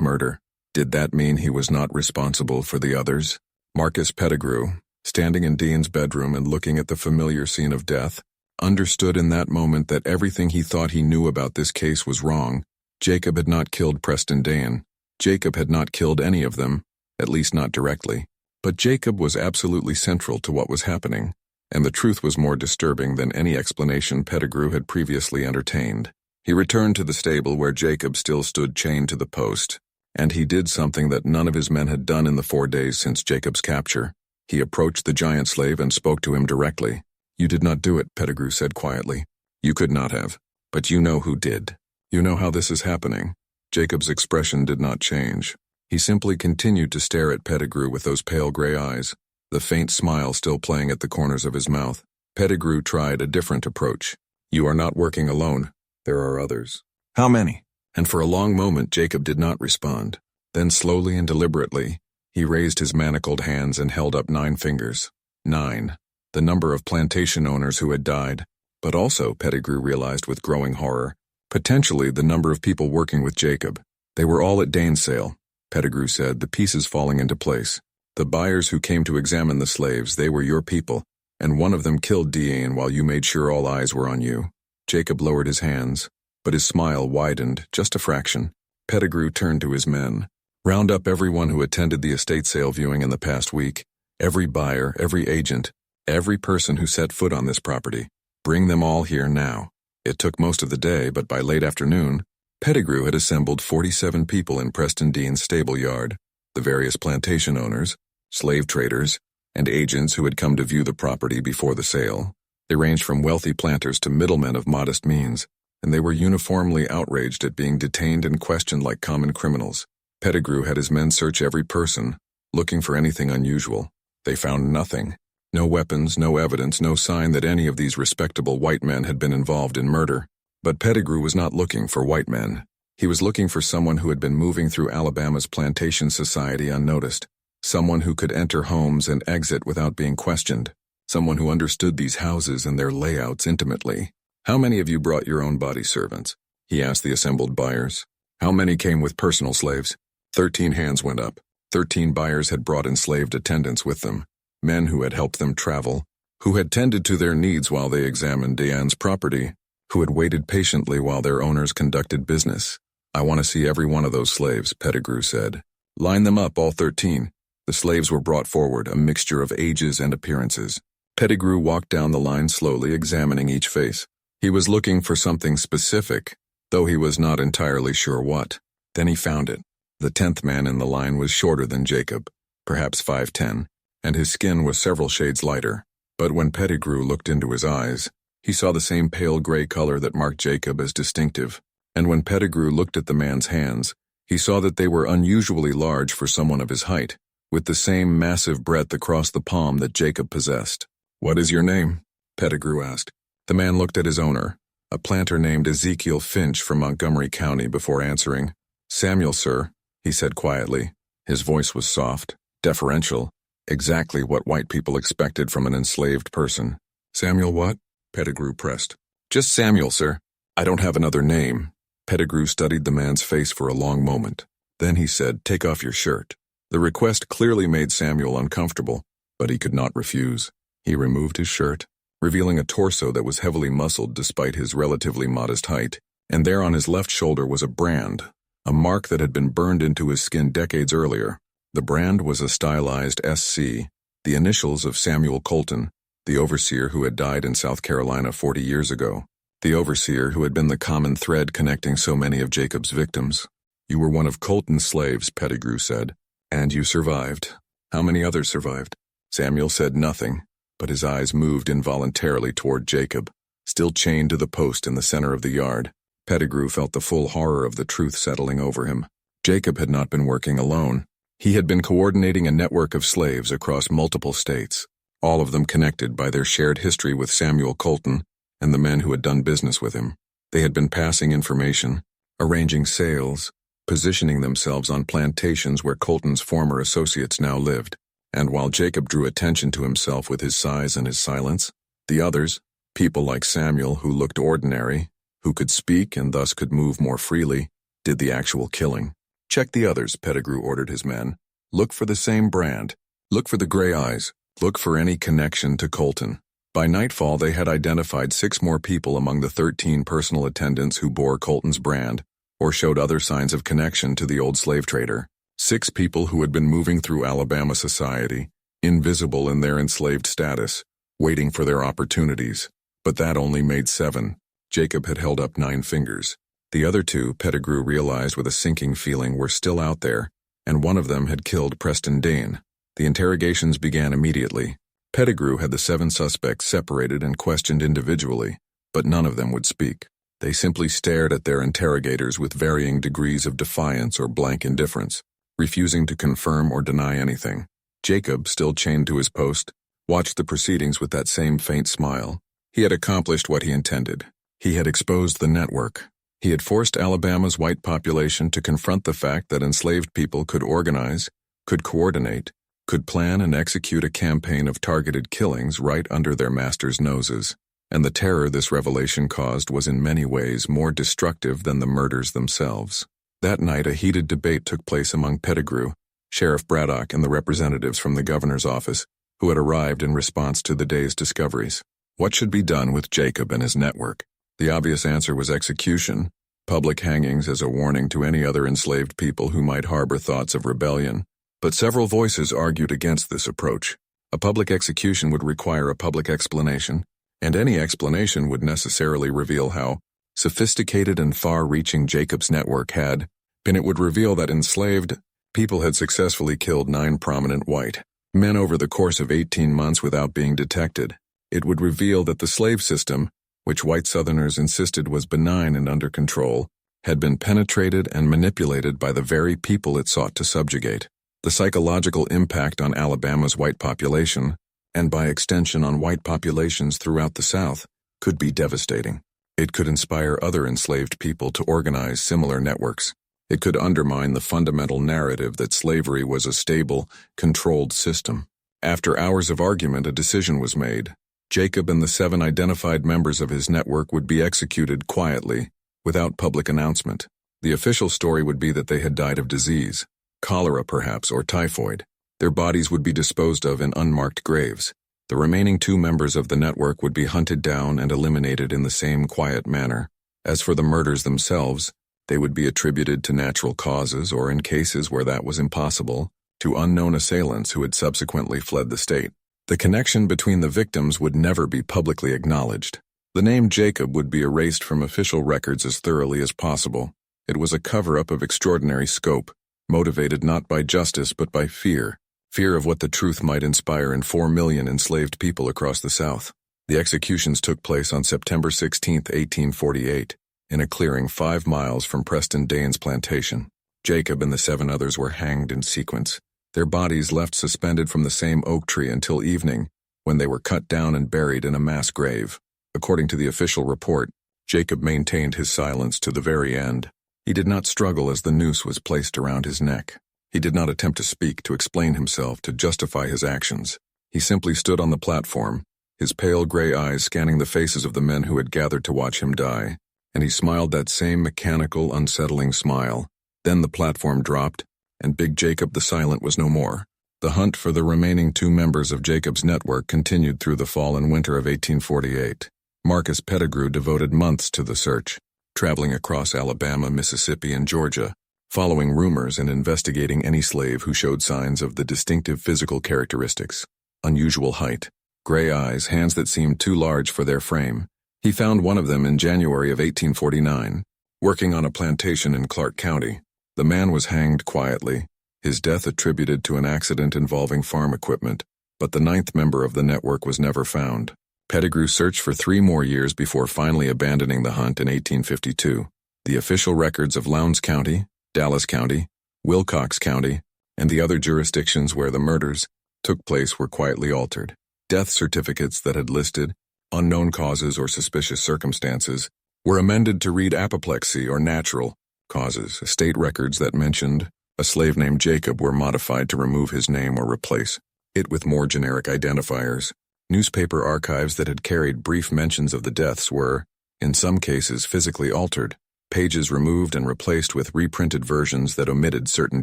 murder, did that mean he was not responsible for the others? Marcus Pettigrew, standing in Dean's bedroom and looking at the familiar scene of death, understood in that moment that everything he thought he knew about this case was wrong. Jacob had not killed Preston Dain. Jacob had not killed any of them, at least not directly. But Jacob was absolutely central to what was happening, and the truth was more disturbing than any explanation Pettigrew had previously entertained. He returned to the stable where Jacob still stood chained to the post, and he did something that none of his men had done in the 4 days since Jacob's capture. He approached the giant slave and spoke to him directly. "You did not do it," Pettigrew said quietly. "You could not have. But you know who did. You know how this is happening." Jacob's expression did not change. He simply continued to stare at Pettigrew with those pale gray eyes, the faint smile still playing at the corners of his mouth. Pettigrew tried a different approach. "You are not working alone. There are others." "How many?" And for a long moment Jacob did not respond. Then slowly and deliberately, he raised his manacled hands and held up 9 fingers. 9. The number of plantation owners who had died, but also, Pettigrew realized with growing horror, potentially the number of people working with Jacob. They were all at Dain's sale, Pettigrew said, the pieces falling into place. "The buyers who came to examine the slaves, they were your people, and one of them killed Dain while you made sure all eyes were on you." Jacob lowered his hands, but his smile widened just a fraction. Pettigrew turned to his men. "Round up everyone who attended the estate sale viewing in the past week, every buyer, every agent, every person who set foot on this property. Bring them all here now." It took most of the day, but by late afternoon, Pettigrew had assembled 47 people in Preston Dean's stable yard, the various plantation owners, slave traders, and agents who had come to view the property before the sale. They ranged from wealthy planters to middlemen of modest means, and they were uniformly outraged at being detained and questioned like common criminals. Pettigrew had his men search every person, looking for anything unusual. They found nothing. No weapons, no evidence, no sign that any of these respectable white men had been involved in murder. But Pettigrew was not looking for white men. He was looking for someone who had been moving through Alabama's plantation society unnoticed, someone who could enter homes and exit without being questioned, someone who understood these houses and their layouts intimately. "How many of you brought your own body servants?" he asked the assembled buyers. "How many came with personal slaves?" 13 hands went up. 13 buyers had brought enslaved attendants with them, men who had helped them travel, who had tended to their needs while they examined Dain's property, who had waited patiently while their owners conducted business. "I want to see every one of those slaves," Pettigrew said. "Line them up, all 13. The slaves were brought forward, a mixture of ages and appearances. Pettigrew walked down the line slowly, examining each face. He was looking for something specific, though he was not entirely sure what. Then he found it. The 10th man in the line was shorter than Jacob, perhaps 5'10", and his skin was several shades lighter. But when Pettigrew looked into his eyes, he saw the same pale gray color that marked Jacob as distinctive. And when Pettigrew looked at the man's hands, he saw that they were unusually large for someone of his height, with the same massive breadth across the palm that Jacob possessed. "What is your name?" Pettigrew asked. The man looked at his owner, a planter named Ezekiel Finch from Montgomery County, before answering. "Samuel, sir," he said quietly. His voice was soft, deferential, exactly what white people expected from an enslaved person. "Samuel what?" Pettigrew pressed. "Just Samuel, sir. I don't have another name." Pettigrew studied the man's face for a long moment. Then he said, "Take off your shirt." The request clearly made Samuel uncomfortable, but he could not refuse. He removed his shirt, revealing a torso that was heavily muscled despite his relatively modest height, and there on his left shoulder was a brand, a mark that had been burned into his skin decades earlier. The brand was a stylized SC, the initials of Samuel Colton, the overseer who had died in South Carolina 40 years ago. The overseer who had been the common thread connecting so many of Jacob's victims. "You were one of Colton's slaves," Pettigrew said, "and you survived. How many others survived?" Samuel said nothing, but his eyes moved involuntarily toward Jacob, still chained to the post in the center of the yard. Pettigrew felt the full horror of the truth settling over him. Jacob had not been working alone. He had been coordinating a network of slaves across multiple states, all of them connected by their shared history with Samuel Colton and the men who had done business with him. They had been passing information, arranging sales, positioning themselves on plantations where Colton's former associates now lived. And while Jacob drew attention to himself with his size and his silence, the others, people like Samuel who looked ordinary, who could speak and thus could move more freely, did the actual killing. Check the others, Pettigrew ordered his men. Look for the same brand. Look for the gray eyes. Look for any connection to Colton. By nightfall, they had identified 6 more people among the 13 personal attendants who bore Colton's brand, or showed other signs of connection to the old slave trader. 6 people who had been moving through Alabama society, invisible in their enslaved status, waiting for their opportunities. But that only made 7. Jacob had held up 9 fingers. The other 2, Pettigrew realized with a sinking feeling, were still out there, and one of them had killed Preston Dane. The interrogations began immediately. Pettigrew had the 7 suspects separated and questioned individually, but none of them would speak. They simply stared at their interrogators with varying degrees of defiance or blank indifference, refusing to confirm or deny anything. Jacob, still chained to his post, watched the proceedings with that same faint smile. He had accomplished what he intended. He had exposed the network. He had forced Alabama's white population to confront the fact that enslaved people could organize, could coordinate, could plan and execute a campaign of targeted killings right under their masters' noses. And the terror this revelation caused was in many ways more destructive than the murders themselves. That night, a heated debate took place among Pettigrew, Sheriff Braddock, and the representatives from the governor's office, who had arrived in response to the day's discoveries. What should be done with Jacob and his network? The obvious answer was execution, public hangings as a warning to any other enslaved people who might harbor thoughts of rebellion. But several voices argued against this approach. A public execution would require a public explanation, and any explanation would necessarily reveal how sophisticated and far-reaching Jacob's network had been. It would reveal that enslaved people had successfully killed 9 prominent white men over the course of 18 months without being detected. It would reveal that the slave system, which white Southerners insisted was benign and under control, had been penetrated and manipulated by the very people it sought to subjugate. The psychological impact on Alabama's white population, and by extension on white populations throughout the South, could be devastating. It could inspire other enslaved people to organize similar networks. It could undermine the fundamental narrative that slavery was a stable, controlled system. After hours of argument, a decision was made. Jacob and the 7 identified members of his network would be executed quietly, without public announcement. The official story would be that they had died of disease, cholera perhaps, or typhoid. Their bodies would be disposed of in unmarked graves. The remaining 2 members of the network would be hunted down and eliminated in the same quiet manner. As for the murders themselves, they would be attributed to natural causes, or in cases where that was impossible, to unknown assailants who had subsequently fled the state. The connection between the victims would never be publicly acknowledged. The name Jacob would be erased from official records as thoroughly as possible. It was a cover-up of extraordinary scope, motivated not by justice but by fear. Fear of what the truth might inspire in 4 million enslaved people across the South. The executions took place on September 16, 1848, in a clearing 5 miles from Preston Dane's plantation. Jacob and the 7 others were hanged in sequence, their bodies left suspended from the same oak tree until evening, when they were cut down and buried in a mass grave. According to the official report, Jacob maintained his silence to the very end. He did not struggle as the noose was placed around his neck. He did not attempt to speak, to explain himself, to justify his actions. He simply stood on the platform, his pale gray eyes scanning the faces of the men who had gathered to watch him die, and he smiled that same mechanical, unsettling smile. Then the platform dropped, and Big Jacob the Silent was no more. The hunt for the remaining 2 members of Jacob's network continued through the fall and winter of 1848. Marcus Pettigrew devoted months to the search, traveling across Alabama, Mississippi, and Georgia, following rumors and investigating any slave who showed signs of the distinctive physical characteristics: unusual height, gray eyes, hands that seemed too large for their frame. He found one of them in January of 1849, working on a plantation in Clark County. The man was hanged quietly, his death attributed to an accident involving farm equipment, but the 9th member of the network was never found. Pettigrew searched for 3 more years before finally abandoning the hunt in 1852. The official records of Lowndes County, Dallas County, Wilcox County, and the other jurisdictions where the murders took place were quietly altered. Death certificates that had listed unknown causes or suspicious circumstances were amended to read apoplexy or natural, Causes: estate records that mentioned a slave named Jacob were modified to remove his name or replace it with more generic identifiers. Newspaper archives that had carried brief mentions of the deaths were, in some cases, physically altered, pages removed and replaced with reprinted versions that omitted certain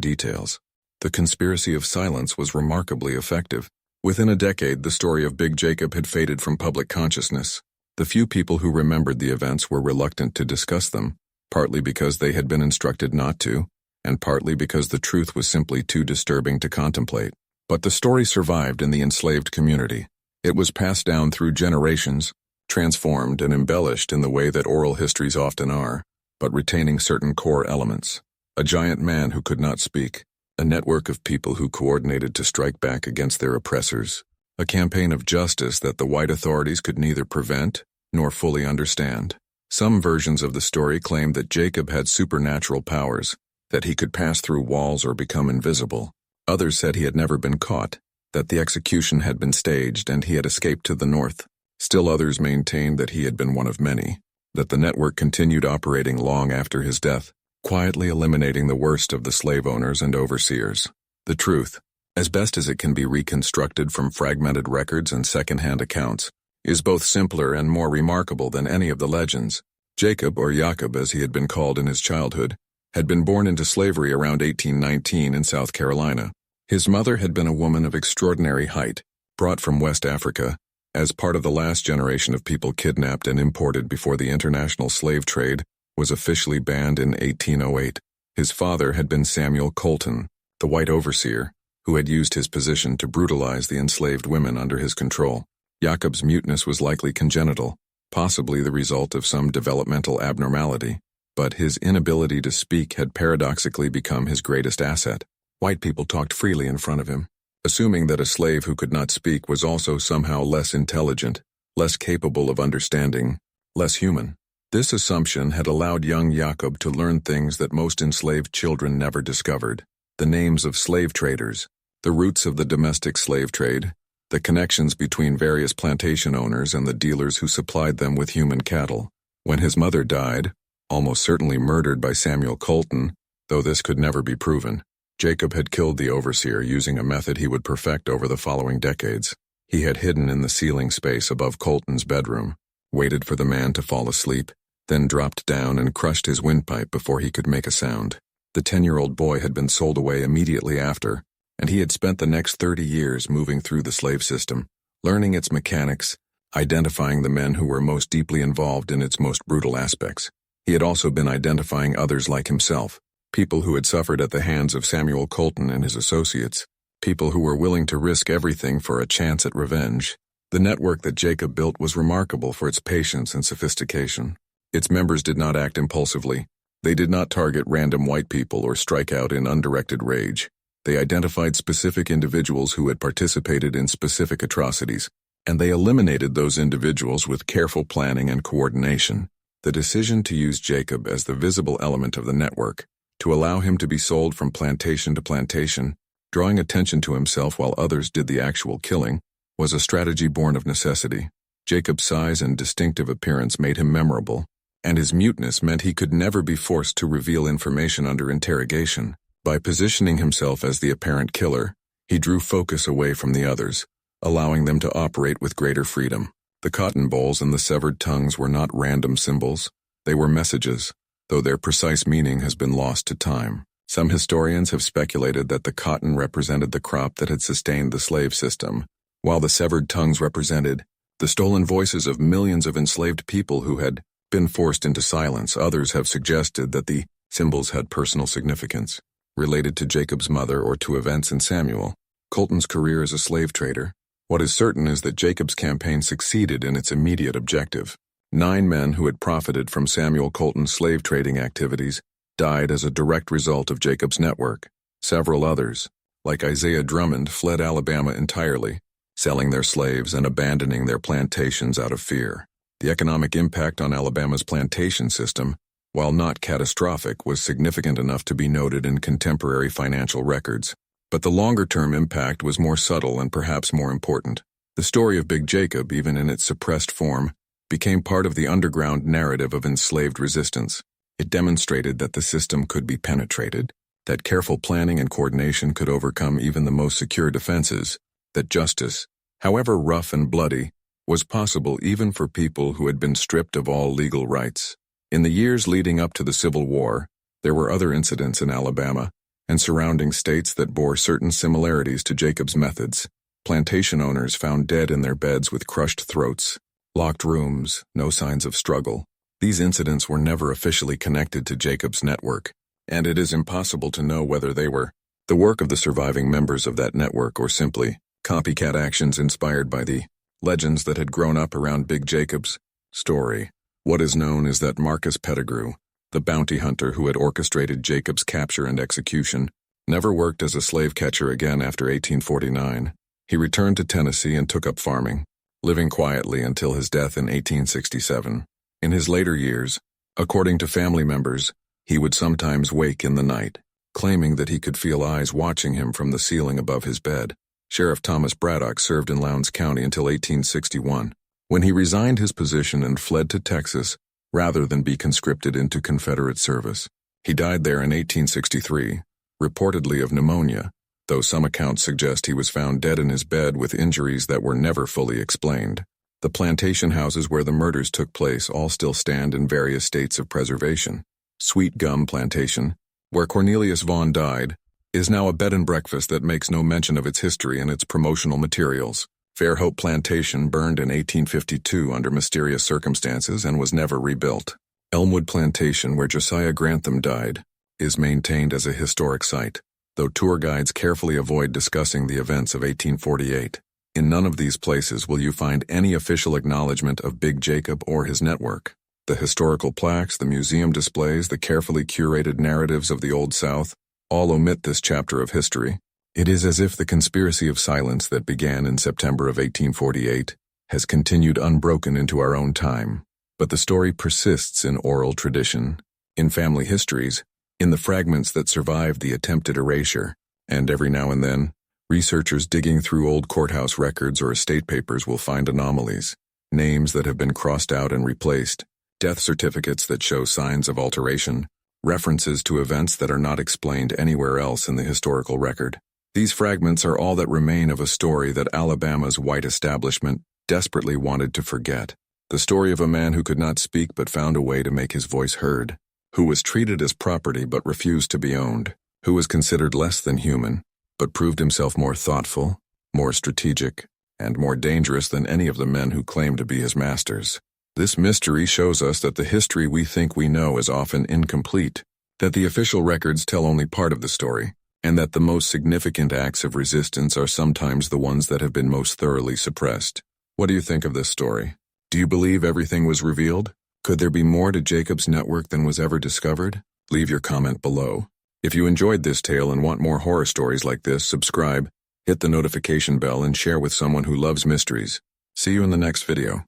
details. The conspiracy of silence was remarkably effective. Within a decade, the story of Big Jacob had faded from public consciousness. The few people who remembered the events were reluctant to discuss them, partly because they had been instructed not to, and partly because the truth was simply too disturbing to contemplate. But the story survived in the enslaved community. It was passed down through generations, transformed and embellished in the way that oral histories often are, but retaining certain core elements. A giant man who could not speak, a network of people who coordinated to strike back against their oppressors, a campaign of justice that the white authorities could neither prevent nor fully understand. Some versions of the story claimed that Jacob had supernatural powers, that he could pass through walls or become invisible. Others said he had never been caught, that the execution had been staged and he had escaped to the north. Still others maintained that he had been one of many, that the network continued operating long after his death, quietly eliminating the worst of the slave owners and overseers. The truth, as best as it can be reconstructed from fragmented records and second-hand accounts, is both simpler and more remarkable than any of the legends. Jacob, or Jacob as he had been called in his childhood, had been born into slavery around 1819 in South Carolina. His mother had been a woman of extraordinary height, brought from West Africa, as part of the last generation of people kidnapped and imported before the international slave trade was officially banned in 1808. His father had been Samuel Colton, the white overseer, who had used his position to brutalize the enslaved women under his control. Jacob's muteness was likely congenital, possibly the result of some developmental abnormality, but his inability to speak had paradoxically become his greatest asset. White people talked freely in front of him, assuming that a slave who could not speak was also somehow less intelligent, less capable of understanding, less human. This assumption had allowed young Jacob to learn things that most enslaved children never discovered: the names of slave traders, the roots of the domestic slave trade, the connections between various plantation owners and the dealers who supplied them with human cattle. When his mother died, almost certainly murdered by Samuel Colton, though this could never be proven, Jacob had killed the overseer using a method he would perfect over the following decades. He had hidden in the ceiling space above Colton's bedroom, waited for the man to fall asleep, then dropped down and crushed his windpipe before he could make a sound. The 10-year-old boy had been sold away immediately after, and he had spent the next 30 years moving through the slave system, learning its mechanics, identifying the men who were most deeply involved in its most brutal aspects. He had also been identifying others like himself, people who had suffered at the hands of Samuel Colton and his associates, people who were willing to risk everything for a chance at revenge. The network that Jacob built was remarkable for its patience and sophistication. Its members did not act impulsively. They did not target random white people or strike out in undirected rage. They identified specific individuals who had participated in specific atrocities, and they eliminated those individuals with careful planning and coordination. The decision to use Jacob as the visible element of the network, to allow him to be sold from plantation to plantation, drawing attention to himself while others did the actual killing, was a strategy born of necessity. Jacob's size and distinctive appearance made him memorable, and his muteness meant he could never be forced to reveal information under interrogation. By positioning himself as the apparent killer, he drew focus away from the others, allowing them to operate with greater freedom. The cotton bowls and the severed tongues were not random symbols. They were messages, though their precise meaning has been lost to time. Some historians have speculated that the cotton represented the crop that had sustained the slave system, while the severed tongues represented the stolen voices of millions of enslaved people who had been forced into silence. Others have suggested that the symbols had personal significance, related to Jacob's mother or to events in Samuel Colton's career as a slave trader. What is certain is that Jacob's campaign succeeded in its immediate objective. 9 men who had profited from Samuel Colton's slave trading activities died as a direct result of Jacob's network. Several others, like Isaiah Drummond, fled Alabama entirely, selling their slaves and abandoning their plantations out of fear. The economic impact on Alabama's plantation system, while not catastrophic, was significant enough to be noted in contemporary financial records. But the longer-term impact was more subtle and perhaps more important. The story of Big Jacob, even in its suppressed form, became part of the underground narrative of enslaved resistance. It demonstrated that the system could be penetrated, that careful planning and coordination could overcome even the most secure defenses, that justice, however rough and bloody, was possible even for people who had been stripped of all legal rights. In the years leading up to the Civil War, there were other incidents in Alabama and surrounding states that bore certain similarities to Jacob's methods. Plantation owners found dead in their beds with crushed throats, locked rooms, no signs of struggle. These incidents were never officially connected to Jacob's network, and it is impossible to know whether they were the work of the surviving members of that network or simply copycat actions inspired by the legends that had grown up around Big Jacob's story. What is known is that Marcus Pettigrew, the bounty hunter who had orchestrated Jacob's capture and execution, never worked as a slave catcher again after 1849. He returned to Tennessee and took up farming, living quietly until his death in 1867. In his later years, according to family members, he would sometimes wake in the night, claiming that he could feel eyes watching him from the ceiling above his bed. Sheriff Thomas Braddock served in Lowndes County until 1861, when he resigned his position and fled to Texas rather than be conscripted into Confederate service. He died there in 1863, reportedly of pneumonia, though some accounts suggest he was found dead in his bed with injuries that were never fully explained. The plantation houses where the murders took place all still stand in various states of preservation. Sweet Gum Plantation, where Cornelius Vaughn died, is now a bed and breakfast that makes no mention of its history and its promotional materials. Fairhope Plantation burned in 1852 under mysterious circumstances and was never rebuilt. Elmwood Plantation, where Josiah Grantham died, is maintained as a historic site, though tour guides carefully avoid discussing the events of 1848. In none of these places will you find any official acknowledgement of Big Jacob or his network. The historical plaques, the museum displays, the carefully curated narratives of the Old South all omit this chapter of history. It is as if the conspiracy of silence that began in September of 1848 has continued unbroken into our own time. But the story persists in oral tradition, in family histories, in the fragments that survived the attempted erasure, and every now and then, researchers digging through old courthouse records or estate papers will find anomalies, names that have been crossed out and replaced, death certificates that show signs of alteration, references to events that are not explained anywhere else in the historical record. These fragments are all that remain of a story that Alabama's white establishment desperately wanted to forget. The story of a man who could not speak but found a way to make his voice heard, who was treated as property but refused to be owned, who was considered less than human, but proved himself more thoughtful, more strategic, and more dangerous than any of the men who claimed to be his masters. This mystery shows us that the history we think we know is often incomplete, that the official records tell only part of the story, and that the most significant acts of resistance are sometimes the ones that have been most thoroughly suppressed. What do you think of this story? Do you believe everything was revealed? Could there be more to Jacob's network than was ever discovered? Leave your comment below. If you enjoyed this tale and want more horror stories like this, subscribe, hit the notification bell, and share with someone who loves mysteries. See you in the next video.